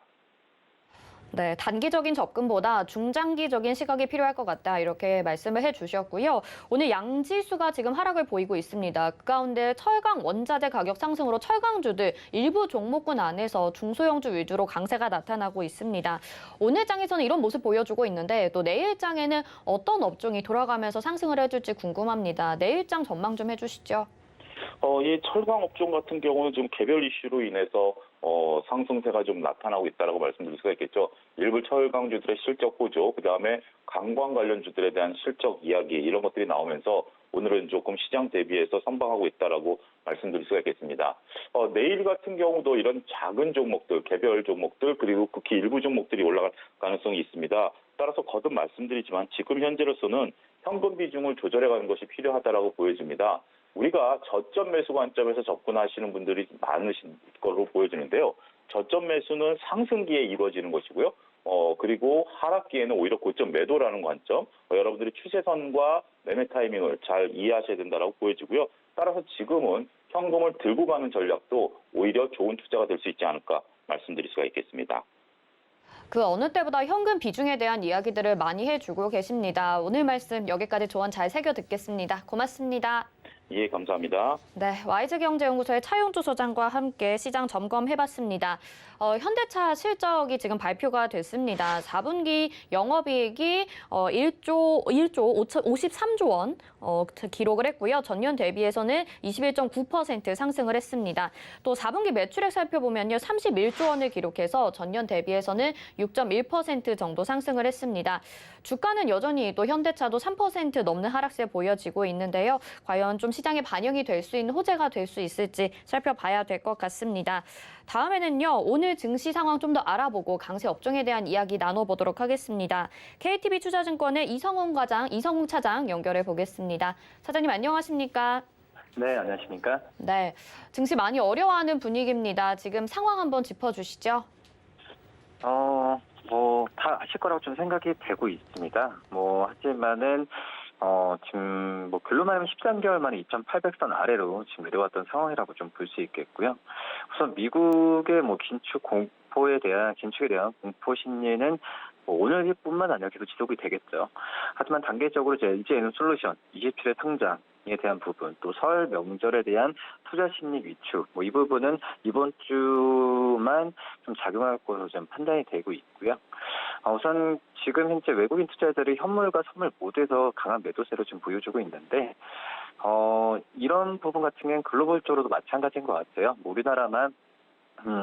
[SPEAKER 2] 네, 단기적인 접근보다 중장기적인 시각이 필요할 것 같다. 이렇게 말씀을 해주셨고요. 오늘 양지수가 지금 하락을 보이고 있습니다. 그 가운데 철강 원자재 가격 상승으로 철강주들 일부 종목군 안에서 중소형주 위주로 강세가 나타나고 있습니다. 오늘 장에서는 이런 모습 보여주고 있는데 또 내일 장에는 어떤 업종이 돌아가면서 상승을 해줄지 궁금합니다. 내일 장 전망 좀 해주시죠.
[SPEAKER 6] 이 철강 업종 같은 경우는 좀 개별 이슈로 인해서 상승세가 좀 나타나고 있다라고 말씀드릴 수가 있겠죠. 일부 철강주들의 실적 호조, 그다음에 관광 관련주들에 대한 실적 이야기 이런 것들이 나오면서 오늘은 조금 시장 대비해서 선방하고 있다라고 말씀드릴 수가 있겠습니다. 내일 같은 경우도 이런 작은 종목들, 개별 종목들 그리고 극히 일부 종목들이 올라갈 가능성이 있습니다. 따라서 거듭 말씀드리지만 지금 현재로서는 현금 비중을 조절해가는 것이 필요하다라고 보여집니다. 우리가 저점 매수 관점에서 접근하시는 분들이 많으신 걸로 보여지는데요. 저점 매수는 상승기에 이루어지는 것이고요. 그리고 하락기에는 오히려 고점 매도라는 관점, 여러분들이 추세선과 매매 타이밍을 잘 이해하셔야 된다고 보여지고요. 따라서 지금은 현금을 들고 가는 전략도 오히려 좋은 투자가 될 수 있지 않을까 말씀드릴 수가 있겠습니다.
[SPEAKER 2] 그 어느 때보다 현금 비중에 대한 이야기들을 많이 해주고 계십니다. 오늘 말씀 여기까지 조언 잘 새겨 듣겠습니다. 고맙습니다.
[SPEAKER 6] 예, 감사합니다.
[SPEAKER 2] 네, YG경제연구소의 차용주 소장과 함께 시장 점검해봤습니다. 현대차 실적이 지금 발표가 됐습니다. 4분기 영업이익이 1조 53조 원 기록을 했고요. 전년 대비해서는 21.9% 상승을 했습니다. 또 4분기 매출액 살펴보면요. 31조 원을 기록해서 전년 대비해서는 6.1% 정도 상승을 했습니다. 주가는 여전히 또 현대차도 3% 넘는 하락세 보여지고 있는데요. 과연 좀 시장에 반영이 될 수 있는 호재가 될 수 있을지 살펴봐야 될 것 같습니다. 다음에는요. 오늘 증시 상황 좀 더 알아보고 강세 업종에 대한 이야기 나눠보도록 하겠습니다. KTB 투자증권의 이성웅 차장 연결해 보겠습니다. 차장님 안녕하십니까?
[SPEAKER 7] 네, 안녕하십니까?
[SPEAKER 2] 네, 증시 많이 어려워하는 분위기입니다. 지금 상황 한번 짚어주시죠.
[SPEAKER 7] 다 아실 거라고 좀 생각이 되고 있습니다. 하지만은 지금 뭐 글로 말하면 13개월 만에 2,800선 아래로 지금 내려왔던 상황이라고 좀 볼 수 있겠고요. 우선 미국의 뭐 긴축에 대한 공포 심리는 뭐 오늘뿐만 아니라 계속 지속이 되겠죠. 하지만 단계적으로 이제는 솔루션, 27일 상장에 대한 부분, 또 설 명절에 대한 투자 심리 위축, 뭐 이 부분은 이번 주만 좀 작용할 것으로 좀 판단이 되고 있고요. 우선 지금 현재 외국인 투자자들이 현물과 선물 모두에서 강한 매도세로 좀 보여주고 있는데, 이런 부분 같은 경우는 글로벌적으로도 마찬가지인 것 같아요. 뭐 우리나라만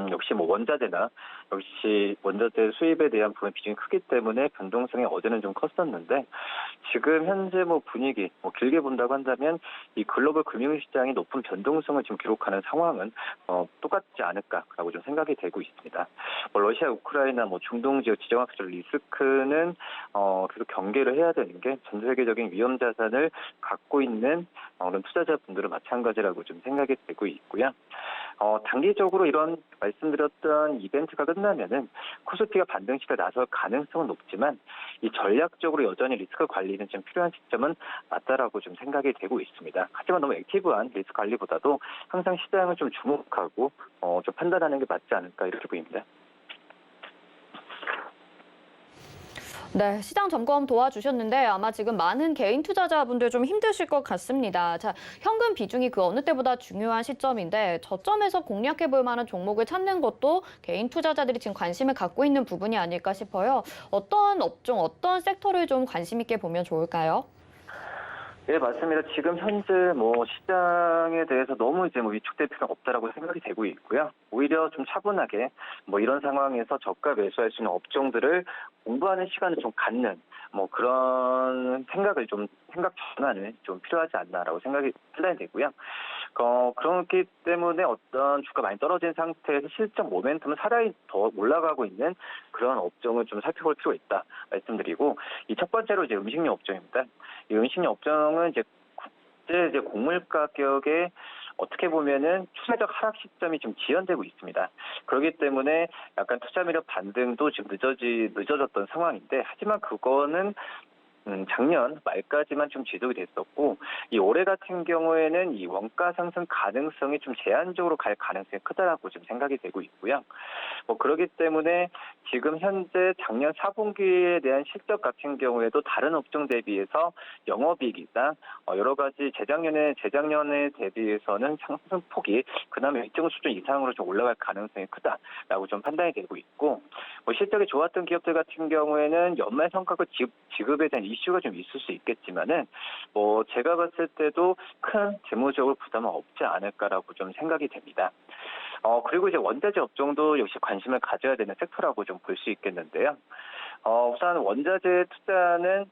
[SPEAKER 7] 역시 뭐 원자재나 역시 원자재 수입에 대한 부분 비중이 크기 때문에 변동성이 어제는 좀 컸었는데, 지금 현재 뭐 분위기 길게 본다고 한다면 이 글로벌 금융시장이 높은 변동성을 지금 기록하는 상황은 똑같지 않을까라고 좀 생각이 되고 있습니다. 뭐 러시아, 우크라이나, 뭐 중동 지역 지정학적 리스크는 계속 경계를 해야 되는 게 전 세계적인 위험 자산을 갖고 있는 그런 투자자분들은 마찬가지라고 좀 생각이 되고 있고요. 단기적으로 이런 말씀드렸던 이벤트가 끝나면은 코스피가 반등 시기에 나설 가능성은 높지만, 이 전략적으로 여전히 리스크 관리는 좀 필요한 시점은 맞다라고 좀 생각이 되고 있습니다. 하지만 너무 액티브한 리스크 관리보다도 항상 시장을 좀 주목하고 좀 판단하는 게 맞지 않을까 이렇게 보입니다.
[SPEAKER 2] 네, 시장 점검 도와주셨는데 아마 지금 많은 개인 투자자분들 좀 힘드실 것 같습니다. 자, 현금 비중이 그 어느 때보다 중요한 시점인데 저점에서 공략해 볼 만한 종목을 찾는 것도 개인 투자자들이 지금 관심을 갖고 있는 부분이 아닐까 싶어요. 어떤 업종, 어떤 섹터를 좀 관심 있게 보면 좋을까요?
[SPEAKER 7] 네, 맞습니다. 지금 현재 뭐 시장에 대해서 너무 위축될 필요는 없다라고 생각이 되고 있고요. 오히려 좀 차분하게 뭐 이런 상황에서 저가 매수할 수 있는 업종들을 공부하는 시간을 좀 갖는 뭐 그런 생각 전환이 좀 필요하지 않나라고 판단이 되고요. 그렇기 때문에 어떤 주가 많이 떨어진 상태에서 실적 모멘텀은 살아있 더 올라가고 있는 그런 업종을 좀 살펴볼 필요가 있다 말씀드리고, 이 첫 번째로 이제 음식료 업종입니다. 이 음식료 업종은 국제 곡물 가격에 어떻게 보면은 추세적 하락 시점이 좀 지연되고 있습니다. 그렇기 때문에 약간 투자 매력 반등도 지금 늦어졌던 상황인데, 하지만 그거는 작년 말까지만 좀 지속이 됐었고, 이 올해 같은 경우에는 이 원가 상승 가능성이 좀 제한적으로 갈 가능성이 크다라고 좀 생각이 되고 있고요. 뭐 그렇기 때문에 지금 현재 작년 4분기에 대한 실적 같은 경우에도 다른 업종 대비해서 영업이익이나 여러 가지 재작년에 대비해서는 상승폭이 그나마 일정 수준 이상으로 좀 올라갈 가능성이 크다라고 좀 판단이 되고 있고, 뭐 실적이 좋았던 기업들 같은 경우에는 연말 성과급 지급에 대한 이슈가 좀 있을 수 있겠지만은, 뭐 제가 봤을 때도 큰 재무적으로 부담은 없지 않을까라고 좀 생각이 됩니다. 그리고 이제 원자재 업종도 역시 관심을 가져야 되는 섹터라고 좀 볼 수 있겠는데요. 우선 원자재 투자는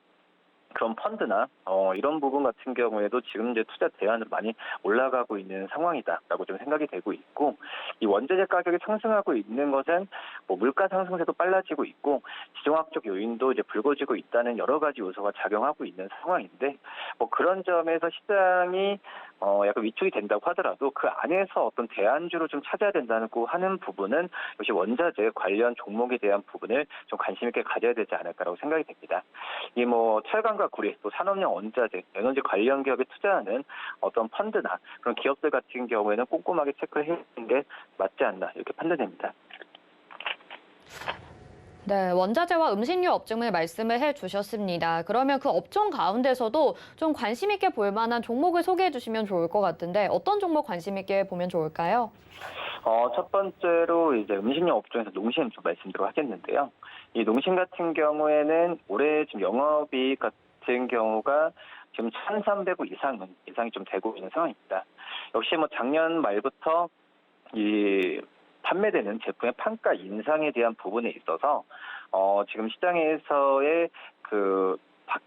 [SPEAKER 7] 그런 펀드나 이런 부분 같은 경우에도 지금 이제 투자 대안으로 많이 올라가고 있는 상황이다라고 좀 생각이 되고 있고, 이 원자재 가격이 상승하고 있는 것은 뭐 물가 상승세도 빨라지고 있고 지정학적 요인도 이제 불거지고 있다는 여러 가지 요소가 작용하고 있는 상황인데, 뭐 그런 점에서 시장이 약간 위축이 된다고 하더라도 그 안에서 어떤 대안주로 좀 찾아야 된다는 하는 부분은 역시 원자재 관련 종목에 대한 부분을 좀 관심 있게 가져야 되지 않을까라고 생각이 됩니다. 이 뭐 철강과 구리, 또 산업용 원자재, 에너지 관련 기업에 투자하는 어떤 펀드나 그런 기업들 같은 경우에는 꼼꼼하게 체크를 해야 하는 게 맞지 않나 이렇게 판단됩니다.
[SPEAKER 2] 네, 원자재와 음식료 업종을 말씀을 해주셨습니다. 그러면 그 업종 가운데서도 좀 관심 있게 볼 만한 종목을 소개해 주시면 좋을 것 같은데 어떤 종목 관심 있게 보면 좋을까요?
[SPEAKER 7] 첫 번째로 이제 음식료 업종에서 농심 좀 말씀드리도록 하겠는데요. 이 농심 같은 경우에는 올해 지금 영업이익 같은 경우가 지금 1,300억 이상이 좀 되고 있는 상황입니다. 역시 뭐 작년 말부터 이 판매되는 제품의 판가 인상에 대한 부분에 있어서 지금 시장에서의 그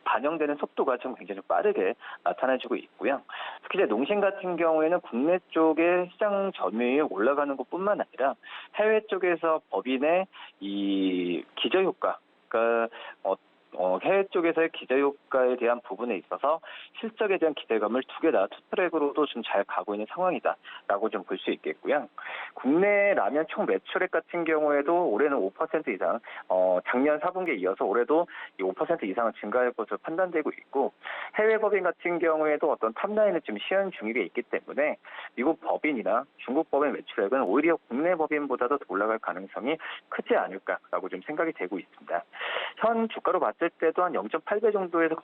[SPEAKER 7] 반영되는 속도가 좀 굉장히 빠르게 나타나지고 있고요. 특히 이제 농심 같은 경우에는 국내 쪽에 시장 점유율이 올라가는 것뿐만 아니라 해외 쪽에서 법인의 이 기저효과, 그러니까 해외 해외 쪽에서의 기대 효과에 대한 부분에 있어서 실적에 대한 기대감을 두 개 다 투트랙으로도 좀 잘 가고 있는 상황이다라고 좀 볼 수 있겠고요. 국내 라면 총 매출액 같은 경우에도 올해는 5% 이상, 작년 4분기에 이어서 올해도 이 5% 이상은 증가할 것으로 판단되고 있고, 해외 법인 같은 경우에도 어떤 탑라인을 지금 시연 중에 있기 때문에 미국 법인이나 중국 법인 매출액은 오히려 국내 법인보다도 더 올라갈 가능성이 크지 않을까라고 좀 생각이 되고 있습니다. 현 주가로 봤을 때도 한 0.8배 정도에서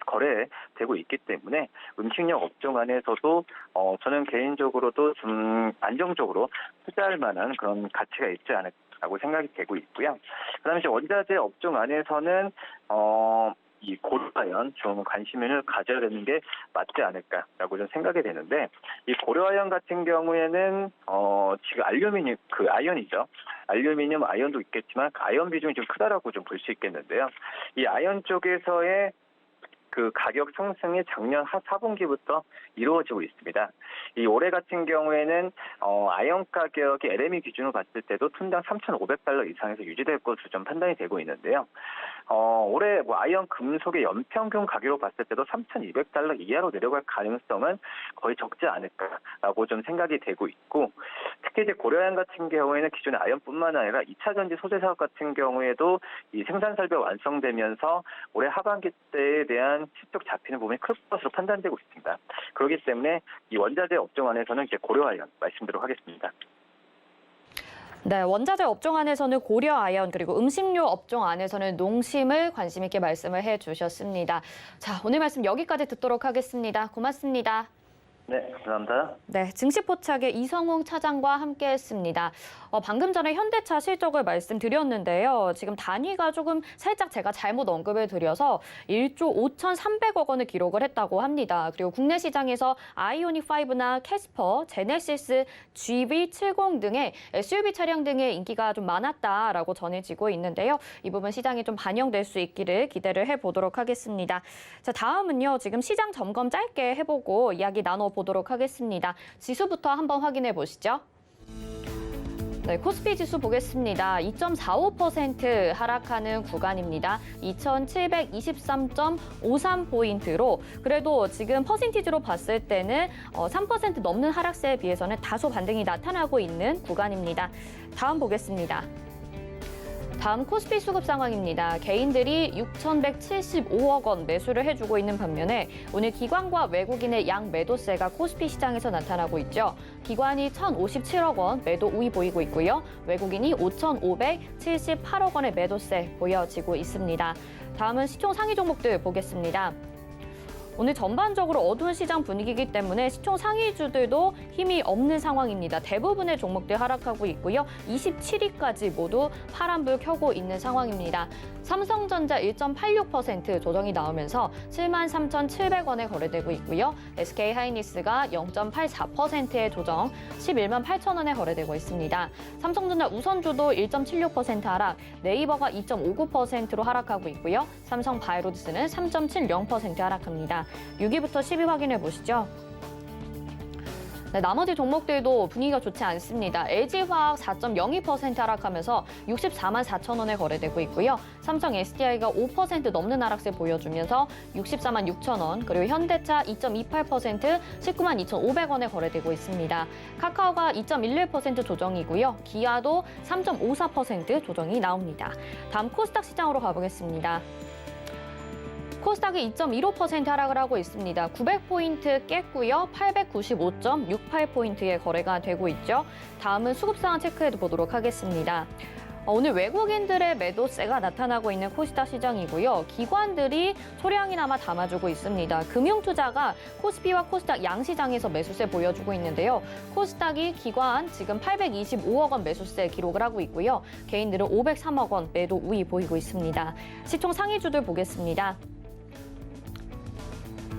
[SPEAKER 7] 거래되고 있기 때문에 음식료 업종 안에서도 저는 개인적으로도 좀 안정적으로 투자할 만한 그런 가치가 있지 않을까라고 생각이 되고 있고요. 그다음에 이제 원자재 업종 안에서는 이 고려아연 좀 관심을 가져야 되는 게 맞지 않을까라고 좀 생각이 되는데, 이 고려아연 같은 경우에는 지금 알루미늄 아연이죠. 알루미늄 아연도 있겠지만 아연 비중이 좀 크다라고 좀 볼 수 있겠는데요. 이 아연 쪽에서의 그 가격 상승이 작년 4분기부터 이루어지고 있습니다. 이 올해 같은 경우에는 아연 가격이 LME 기준으로 봤을 때도 톤당 3,500달러 이상에서 유지될 것으로 좀 판단이 되고 있는데요. 올해 아연 금속의 연평균 가격으로 봤을 때도 3,200달러 이하로 내려갈 가능성은 거의 적지 않을까라고 좀 생각이 되고 있고, 특히 이제 고려아연 같은 경우에는 기존의 아연뿐만 아니라 2차 전지 소재 사업 같은 경우에도 이 생산 설비가 완성되면서 올해 하반기 때에 대한 실적 잡히는 부분이 클 것으로 판단되고 있습니다. 그렇기 때문에 이 원자재 업종 안에서는 이제 고려아연 말씀드리도록 하겠습니다.
[SPEAKER 2] 네, 원자재 업종 안에서는 고려아연, 그리고 음식료 업종 안에서는 농심을 관심 있게 말씀을 해주셨습니다. 자, 오늘 말씀 여기까지 듣도록 하겠습니다. 고맙습니다.
[SPEAKER 7] 네, 감사합니다.
[SPEAKER 2] 네, 증시포착의 이성웅 차장과 함께했습니다. 방금 전에 현대차 실적을 말씀드렸는데요. 지금 단위가 조금 살짝 제가 잘못 언급을 드려서 1조 5,300억 원을 기록을 했다고 합니다. 그리고 국내 시장에서 아이오닉5나 캐스퍼, 제네시스, GV70 등의 SUV 차량 등의 인기가 좀 많았다라고 전해지고 있는데요. 이 부분 시장에 좀 반영될 수 있기를 기대를 해보도록 하겠습니다. 자, 다음은요. 지금 시장 점검 짧게 해보고 이야기 나눠보도록 하겠습니다. 지수부터 한번 확인해 보시죠. 네, 코스피 지수 보겠습니다. 2.45% 하락하는 구간입니다. 2,723.53포인트로 그래도 지금 퍼센티지로 봤을 때는 3% 넘는 하락세에 비해서는 다소 반등이 나타나고 있는 구간입니다. 다음 보겠습니다. 다음 코스피 수급 상황입니다. 개인들이 6,175억 원 매수를 해주고 있는 반면에 오늘 기관과 외국인의 양 매도세가 코스피 시장에서 나타나고 있죠. 기관이 1,057억 원 매도 우위 보이고 있고요. 외국인이 5,578억 원의 매도세 보여지고 있습니다. 다음은 시총 상위 종목들 보겠습니다. 오늘 전반적으로 어두운 시장 분위기이기 때문에 시총 상위주들도 힘이 없는 상황입니다. 대부분의 종목들 하락하고 있고요. 27위까지 모두 파란불 켜고 있는 상황입니다. 삼성전자 1.86% 조정이 나오면서 73,700원에 거래되고 있고요. SK하이닉스가 0.84%의 조정, 11만 8천원에 거래되고 있습니다. 삼성전자 우선주도 1.76% 하락, 네이버가 2.59%로 하락하고 있고요. 삼성바이오로직스는 3.70% 하락합니다. 6위부터 10위 확인해 보시죠. 네, 나머지 종목들도 분위기가 좋지 않습니다. LG화학 4.02% 하락하면서 64만 4천 원에 거래되고 있고요. 삼성 SDI가 5% 넘는 하락세 보여주면서 64만 6천 원, 그리고 현대차 2.28% 19만 2,500원에 거래되고 있습니다. 카카오가 2.11% 조정이고요. 기아도 3.54% 조정이 나옵니다. 다음 코스닥 시장으로 가보겠습니다. 코스닥이 2.15% 하락을 하고 있습니다. 900포인트 깼고요. 895.68포인트의 거래가 되고 있죠. 다음은 수급 상황 체크해 보도록 하겠습니다. 오늘 외국인들의 매도세가 나타나고 있는 코스닥 시장이고요. 기관들이 소량이나마 담아주고 있습니다. 금융투자가 코스피와 코스닥 양시장에서 매수세 보여주고 있는데요. 코스닥이 기관 지금 825억 원 매수세 기록을 하고 있고요. 개인들은 503억 원 매도 우위 보이고 있습니다. 시총 상위주들 보겠습니다.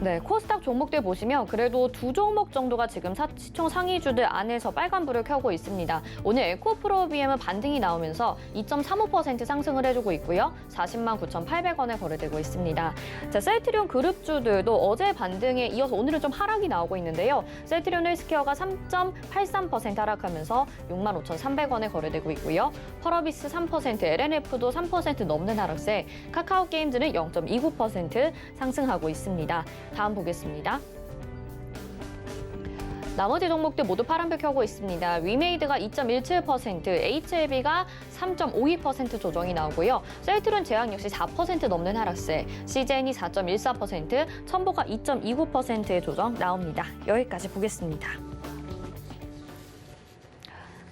[SPEAKER 2] 네, 코스닥 종목들 보시면 그래도 두 종목 정도가 지금 시총 상위주들 안에서 빨간불을 켜고 있습니다. 오늘 에코프로비엠은 반등이 나오면서 2.35% 상승을 해주고 있고요. 40만 9,800원에 거래되고 있습니다. 자, 셀트리온 그룹주들도 어제 반등에 이어서 오늘은 좀 하락이 나오고 있는데요. 셀트리온 헬스케어가 3.83% 하락하면서 6만 5,300원에 거래되고 있고요. 펄어비스 3%, LNF도 3% 넘는 하락세, 카카오게임즈는 0.29% 상승하고 있습니다. 다음 보겠습니다. 나머지 종목들 모두 파란불 켜고 있습니다. 위메이드가 2.17%, HLB가 3.52% 조정이 나오고요. 셀트리온 제약 역시 4% 넘는 하락세, CJN이 4.14%, 첨보가 2.29%의 조정 나옵니다. 여기까지 보겠습니다.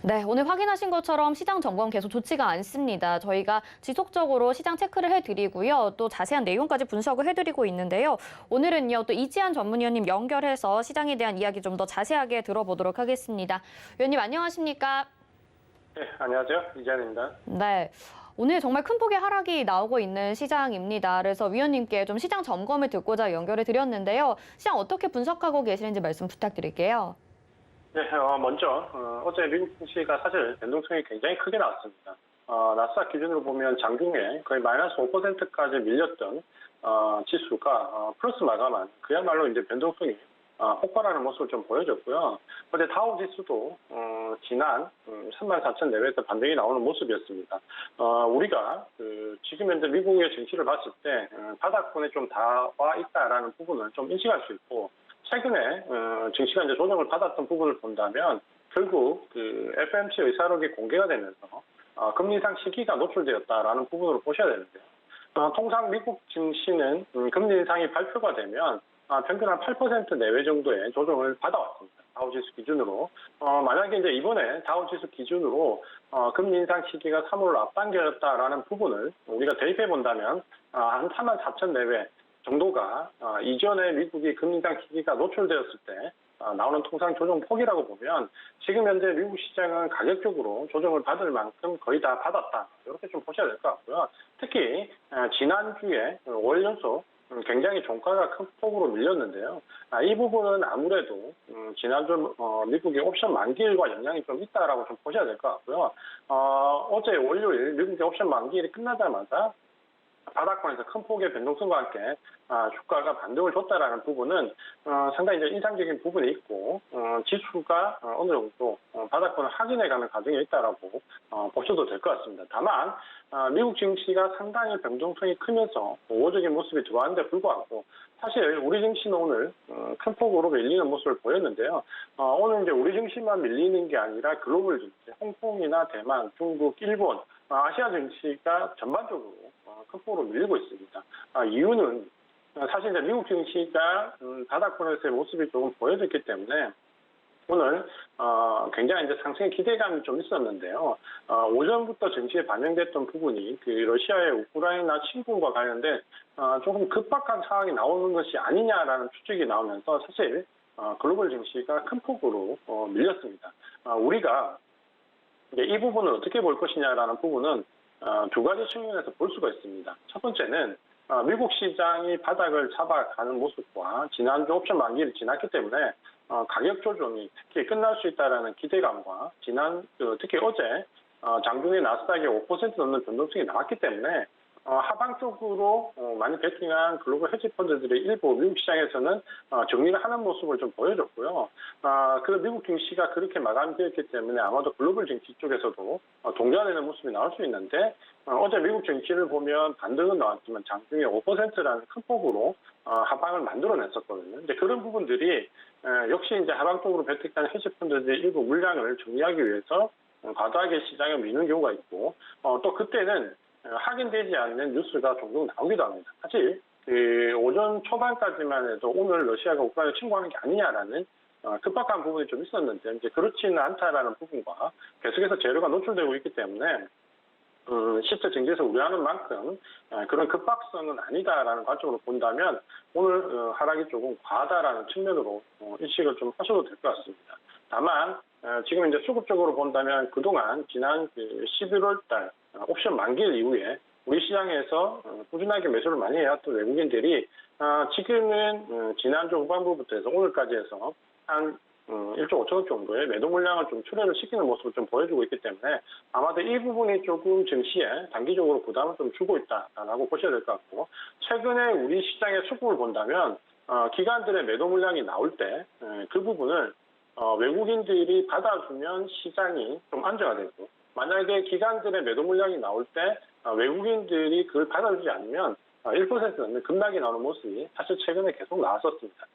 [SPEAKER 2] 네, 오늘 확인하신 것처럼 시장 점검 계속 좋지가 않습니다. 저희가 지속적으로 시장 체크를 해드리고요. 또 자세한 내용까지 분석을 해드리고 있는데요. 오늘은요, 또 이지한 전문위원님 연결해서 시장에 대한 이야기 좀 더 자세하게 들어보도록 하겠습니다. 위원님 안녕하십니까?
[SPEAKER 8] 네, 안녕하세요. 이지한입니다.
[SPEAKER 2] 네. 오늘 정말 큰 폭의 하락이 나오고 있는 시장입니다. 그래서 위원님께 좀 시장 점검을 듣고자 연결을 드렸는데요. 시장 어떻게 분석하고 계시는지 말씀 부탁드릴게요.
[SPEAKER 8] 네, 먼저 어제 미국 증시가 사실 변동성이 굉장히 크게 나왔습니다. 나스닥 기준으로 보면 장중에 거의 마이너스 5%까지 밀렸던 지수가 플러스 마감한 그야말로 이제 변동성이 폭발하는 모습을 좀 보여줬고요. 어제 다우 지수도 지난 34,000 내외에서 반등이 나오는 모습이었습니다. 우리가 지금 현재 미국의 증시를 봤을 때 바닥권에 좀 닿아 있다라는 부분을 좀 인식할 수 있고, 최근에 증시가 이제 조정을 받았던 부분을 본다면 결국 FOMC 의사록이 공개가 되면서 금리 인상 시기가 노출되었다라는 부분으로 보셔야 되는데요. 통상 미국 증시는 금리 인상이 발표가 되면 평균 한 8% 내외 정도의 조정을 받아왔습니다. 다우지수 기준으로. 만약에 이제 이번에 다우지수 기준으로 금리 인상 시기가 3월로 앞당겨졌다라는 부분을 우리가 대입해 본다면 한 34,000 내외 정도가 이전에 미국이 금리 인상 시기가 노출되었을 때 나오는 통상 조정 폭이라고 보면, 지금 현재 미국 시장은 가격적으로 조정을 받을 만큼 거의 다 받았다, 이렇게 좀 보셔야 될 것 같고요. 특히 지난주에 5일 연속 굉장히 종가가 큰 폭으로 밀렸는데요. 이 부분은 아무래도 지난주 미국의 옵션 만기일과 영향이 좀 있다라고 좀 보셔야 될 것 같고요. 어제 월요일 미국의 옵션 만기일이 끝나자마자 바닥권에서 큰 폭의 변동성과 함께 주가가 반등을 줬다라는 부분은 상당히 이제 인상적인 부분이 있고, 지수가 어느 정도 바닥권을 확인해가는 과정에 있다라고 보셔도 될 것 같습니다. 다만 미국 증시가 상당히 변동성이 크면서 우호적인 모습이 들어왔는데 불구하고, 사실 우리 증시는 오늘 큰 폭으로 밀리는 모습을 보였는데요. 오늘 이제 우리 증시만 밀리는 게 아니라 글로벌 증시, 홍콩이나 대만, 중국, 일본, 아시아 증시가 전반적으로 큰 폭으로 밀리고 있습니다. 이유는 사실 이제 미국 증시가 바닥권에서의 모습이 조금 보여졌기 때문에 오늘 굉장히 이제 상승의 기대감이 좀 있었는데요. 오전부터 증시에 반영됐던 부분이 러시아의 우크라이나 침공과 관련된 조금 급박한 상황이 나오는 것이 아니냐라는 추측이 나오면서 사실 글로벌 증시가 큰 폭으로 밀렸습니다. 우리가 이제 이 부분을 어떻게 볼 것이냐라는 부분은 두 가지 측면에서 볼 수가 있습니다. 첫 번째는 미국 시장이 바닥을 잡아가는 모습과 지난주 옵션 만기를 지났기 때문에 가격 조정이 특히 끝날 수 있다는 기대감과 특히 어제 장중에 나스닥이 5% 넘는 변동성이 나왔기 때문에 하방 쪽으로 많이 베팅한 글로벌 헤지 펀드들의 일부 미국 시장에서는 정리를 하는 모습을 좀 보여줬고요. 그 미국 증시가 그렇게 마감되었기 때문에 아마도 글로벌 증시 쪽에서도 동조하는 모습이 나올 수 있는데, 어제 미국 증시를 보면 반등은 나왔지만 장중에 5%라는 큰 폭으로 하방을 만들어냈었거든요. 이제 그런 부분들이 역시 이제 하방 쪽으로 베팅한 헤지 펀드들의 일부 물량을 정리하기 위해서 과도하게 시장에 미는 경우가 있고, 또 그때는 확인되지 않는 뉴스가 종종 나오기도 합니다. 사실 오전 초반까지만 해도 오늘 러시아가 우크라이나 침공하는 게 아니냐라는 급박한 부분이 좀 있었는데, 이제 그렇지는 않다라는 부분과 계속해서 재료가 노출되고 있기 때문에 실제 증시에서 우려하는 만큼 그런 급박성은 아니다라는 관점으로 본다면 오늘 하락이 조금 과하다라는 측면으로 인식을 좀 하셔도 될 것 같습니다. 다만 지금 이제 수급적으로 본다면 그동안 지난 11월 달 옵션 만기일 이후에 우리 시장에서 꾸준하게 매수를 많이 해왔던 외국인들이 지금은 지난주 후반부부터 해서 오늘까지 해서 한 1조 5천억 정도의 매도 물량을 좀 출혈을 시키는 모습을 좀 보여주고 있기 때문에 아마도 이 부분이 조금 증시에 단기적으로 부담을 좀 주고 있다라고 보셔야 될 것 같고, 최근에 우리 시장의 수급을 본다면 기관들의 매도 물량이 나올 때 그 부분을 외국인들이 받아주면 시장이 좀 안정화되고, 만약에 기관들의 매도 물량이 나올 때 외국인들이 그걸 받아주지 않으면 1% 넘는 급락이 나오는 모습이 사실 최근에 계속 나왔었습니다.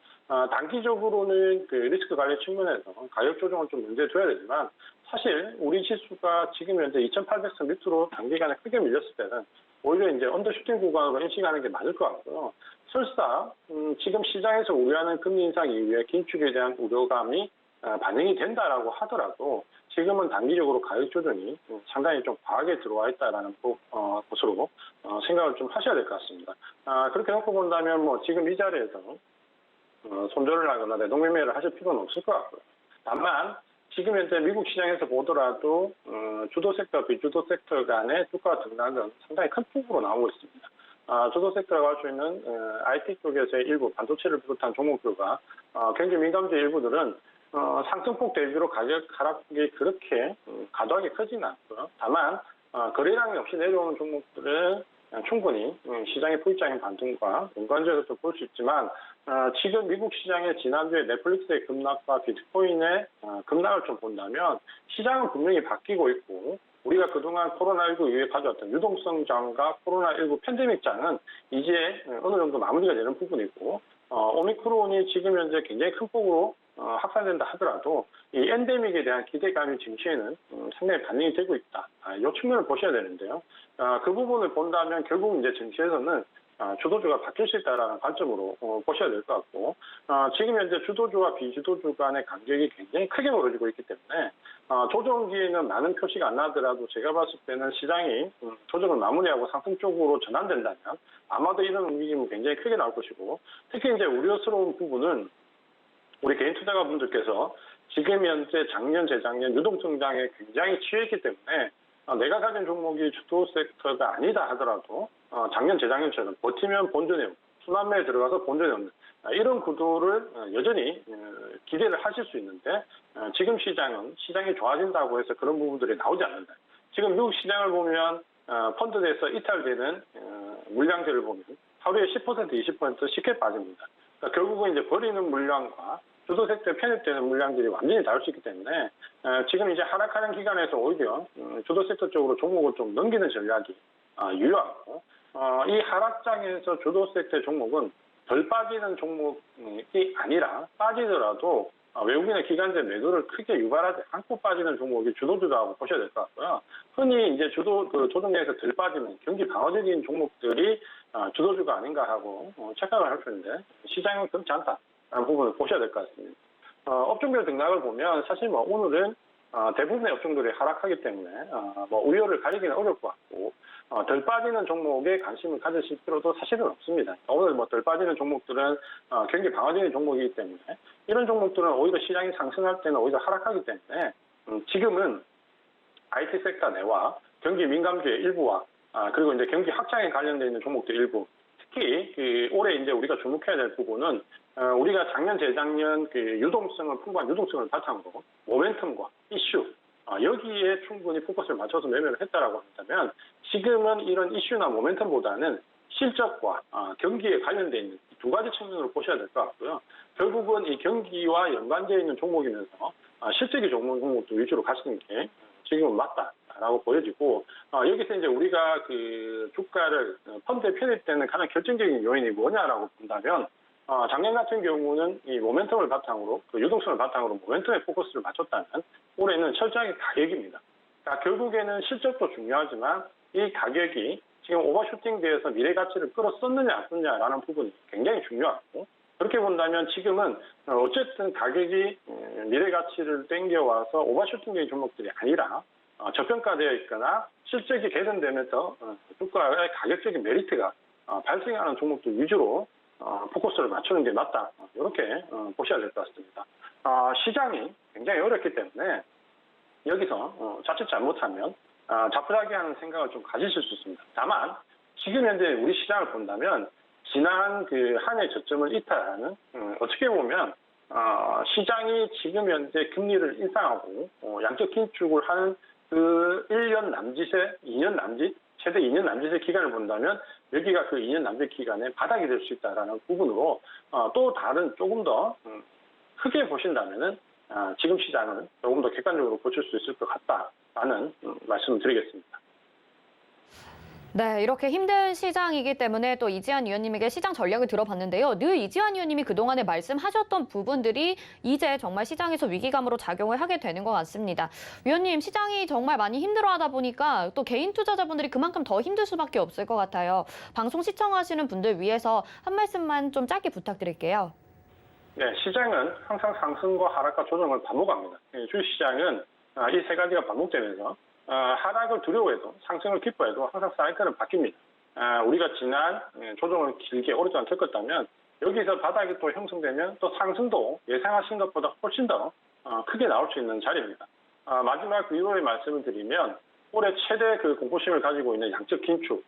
[SPEAKER 8] 단기적으로는 그 리스크 관리 측면에서 가격 조정을 좀 문제에 둬야 되지만, 사실 우리 지수가 지금 현재 2,800선 밑으로 단기간에 크게 밀렸을 때는 오히려 이제 언더슈팅 구간으로 인식하는 게 맞을 것 같고요. 설사 지금 시장에서 우려하는 금리 인상 이후에 긴축에 대한 우려감이 반영이 된다라고 하더라도 지금은 단기적으로 가격 조정이 상당히 좀 과하게 들어와 있다라는 것으로 생각을 좀 하셔야 될 것 같습니다. 그렇게 놓고 본다면 뭐 지금 이 자리에서 손절을 하거나 내동매매를 하실 필요는 없을 것 같고요. 다만 지금 현재 미국 시장에서 보더라도 주도 섹터, 비주도 섹터 간의 주가 등락은 상당히 큰 폭으로 나오고 있습니다. 주도 섹터라고 할 수 있는 IT 쪽에서의 일부 반도체를 비롯한 종목들과 경기 민감주 일부들은 상승폭 대비로 가격 하락폭이 그렇게 과도하게 크지는 않고요. 다만 거래량이 없이 내려오는 종목들은 충분히 시장의 포입적인 반등과 연관지어서 볼 수 있지만, 지금 미국 시장의 지난주에 넷플릭스의 급락과 비트코인의 급락을 좀 본다면 시장은 분명히 바뀌고 있고, 우리가 그동안 코로나19 이후에 가져왔던 유동성장과 코로나19 팬데믹장은 이제 어느 정도 마무리가 되는 부분이고, 오미크론이 지금 현재 굉장히 큰 폭으로 확산된다 하더라도 이 엔데믹에 대한 기대감이 증시에는 상당히 반영이 되고 있다. 이 측면을 보셔야 되는데요. 그 부분을 본다면 결국 이제 증시에서는 주도주가 바뀔 수 있다라는 관점으로 보셔야 될 것 같고, 지금 현재 주도주와 비주도주 간의 간격이 굉장히 크게 벌어지고 있기 때문에 조정기에는 많은 표시가 안 나더라도 제가 봤을 때는 시장이 조정을 마무리하고 상승 쪽으로 전환된다면 아마도 이런 움직임은 굉장히 크게 나올 것이고, 특히 이제 우려스러운 부분은 우리 개인 투자가분들께서 지금 현재 작년, 재작년 유동성장에 굉장히 취했기 때문에 내가 가진 종목이 주도 섹터가 아니다 하더라도 작년, 재작년처럼 버티면 본전에 오고 순환매에 들어가서 본전에 없는 이런 구도를 여전히 기대를 하실 수 있는데, 지금 시장이 좋아진다고 해서 그런 부분들이 나오지 않는다. 지금 미국 시장을 보면 펀드에서 이탈되는 물량들을 보면 하루에 10%, 20% 쉽게 빠집니다. 그러니까 결국은 이제 버리는 물량과 주도 섹터에 편입되는 물량들이 완전히 다를 수 있기 때문에 지금 이제 하락하는 기간에서 오히려 주도 섹터 쪽으로 종목을 좀 넘기는 전략이 유효하고, 이 하락장에서 주도 섹터 종목은 덜 빠지는 종목이 아니라 빠지더라도 외국인의 기관제 매도를 크게 유발하지 않고 빠지는 종목이 주도주라고 보셔야 될 것 같고요. 흔히 이제 조정량에서 덜 빠지는 경기 방어적인 종목들이 주도주가 아닌가 하고 착각을 할 수 있는데, 시장은 그렇지 않다라는 부분을 보셔야 될 것 같습니다. 업종별 등락을 보면 사실 뭐 오늘은 대부분의 업종들이 하락하기 때문에 뭐 우려를 가리기는 어려울 것 같고, 덜 빠지는 종목에 관심을 가지실 필요도 사실은 없습니다. 오늘 뭐 덜 빠지는 종목들은 경기 방어적인 종목이기 때문에 이런 종목들은 오히려 시장이 상승할 때는 오히려 하락하기 때문에 지금은 IT 섹터 내와 경기 민감주의 일부와 그리고 이제 경기 확장에 관련되어 있는 종목들 일부, 특히 올해 이제 우리가 주목해야 될 부분은 우리가 작년, 재작년 유동성을 풍부한 유동성을 바탕으로 모멘텀과 이슈 여기에 충분히 포커스를 맞춰서 매매를 했다라고 한다면, 지금은 이런 이슈나 모멘텀보다는 실적과 경기에 관련되어 있는 두 가지 측면으로 보셔야 될 것 같고요. 결국은 이 경기와 연관되어 있는 종목이면서 실적이 좋은 종목도 위주로 가시는 게 지금은 맞다라고 보여지고, 여기서 이제 우리가 그 주가를 펀드에 편입되는 가장 결정적인 요인이 뭐냐라고 본다면, 작년 같은 경우는 이 모멘텀을 바탕으로, 유동성을 바탕으로 모멘텀에 포커스를 맞췄다면 올해는 철저하게 가격입니다. 그러니까 결국에는 실적도 중요하지만 이 가격이 지금 오버슈팅 돼서 미래 가치를 끌어썼느냐 안 썼느냐라는 부분이 굉장히 중요하고, 그렇게 본다면 지금은 어쨌든 가격이 미래 가치를 땡겨와서 오버슈팅된 종목들이 아니라 저평가되어 있거나 실적이 개선되면서 주가의 가격적인 메리트가 발생하는 종목들 위주로 포커스를 맞추는 게 맞다. 이렇게 보셔야 될 것 같습니다. 시장이 굉장히 어렵기 때문에 여기서 자칫 잘못하면 자포자기하는 생각을 좀 가지실 수 있습니다. 다만 지금 현재 우리 시장을 본다면 지난 그 한 해 저점을 이탈하는 어떻게 보면 시장이 지금 현재 금리를 인상하고 양적 긴축을 하는 그 1년 남짓의 2년 남짓 최대 2년 남짓의 기간을 본다면 여기가 그 2년 남짓 기간의 바닥이 될 수 있다라는 부분으로 또 다른 조금 더 크게 보신다면은 지금 시장은 조금 더 객관적으로 보실 수 있을 것 같다라는 말씀을 드리겠습니다.
[SPEAKER 2] 네, 이렇게 힘든 시장이기 때문에 또 이지한 위원님에게 시장 전략을 들어봤는데요. 늘 이지한 위원님이 그동안에 말씀하셨던 부분들이 이제 정말 시장에서 위기감으로 작용을 하게 되는 것 같습니다. 위원님, 시장이 정말 많이 힘들어하다 보니까 또 개인 투자자분들이 그만큼 더 힘들 수밖에 없을 것 같아요. 방송 시청하시는 분들 위해서 한 말씀만 좀 짧게 부탁드릴게요.
[SPEAKER 8] 네, 시장은 항상 상승과 하락과 조정을 반복합니다. 주식시장은 이 세 가지가 반복되면서 하락을 두려워해도 상승을 기뻐해도 항상 사이클은 바뀝니다. 우리가 지난 조정을 길게 오랫동안 겪었다면 여기서 바닥이 또 형성되면 또 상승도 예상하신 것보다 훨씬 더 크게 나올 수 있는 자리입니다. 마지막 위로의 말씀을 드리면 올해 최대 그 공포심을 가지고 있는 양적 긴축,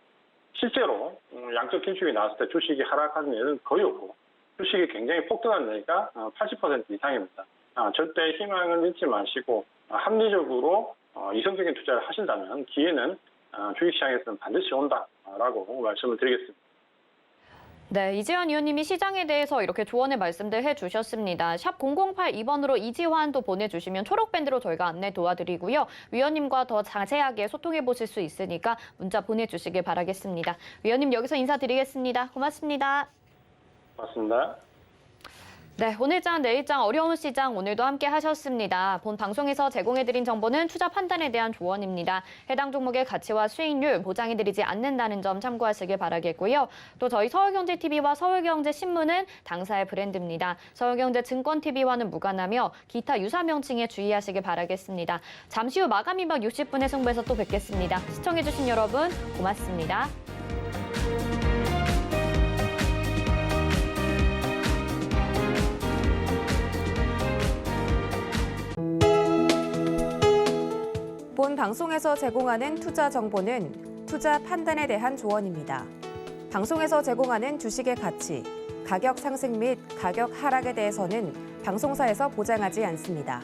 [SPEAKER 8] 실제로 양적 긴축이 나왔을 때 주식이 하락하는 예는 거의 없고 주식이 굉장히 폭등한 예가 80% 이상입니다. 절대 희망을 잃지 마시고 합리적으로 이성적인 투자를 하신다면 기회는 주식시장에서는 반드시 온다라고 말씀을 드리겠습니다.
[SPEAKER 2] 네, 이지환 위원님이 시장에 대해서 이렇게 조언의 말씀들 해주셨습니다. 샵 0082번으로 이지환 또 보내주시면 초록밴드로 저희가 안내 도와드리고요. 위원님과 더 자세하게 소통해 보실 수 있으니까 문자 보내주시길 바라겠습니다. 위원님 여기서 인사드리겠습니다. 고맙습니다.
[SPEAKER 8] 고맙습니다.
[SPEAKER 2] 네, 오늘장, 내일장 어려운 시장 오늘도 함께 하셨습니다. 본 방송에서 제공해드린 정보는 투자 판단에 대한 조언입니다. 해당 종목의 가치와 수익률 보장해드리지 않는다는 점 참고하시길 바라겠고요. 또 저희 서울경제TV와 서울경제신문은 당사의 브랜드입니다. 서울경제증권TV와는 무관하며 기타 유사 명칭에 주의하시길 바라겠습니다. 잠시 후 마감 2박 60분의 승부에서 또 뵙겠습니다. 시청해주신 여러분 고맙습니다.
[SPEAKER 1] 본 방송에서 제공하는 투자 정보는 투자 판단에 대한 조언입니다. 방송에서 제공하는 주식의 가치, 가격 상승 및 가격 하락에 대해서는 방송사에서 보장하지 않습니다.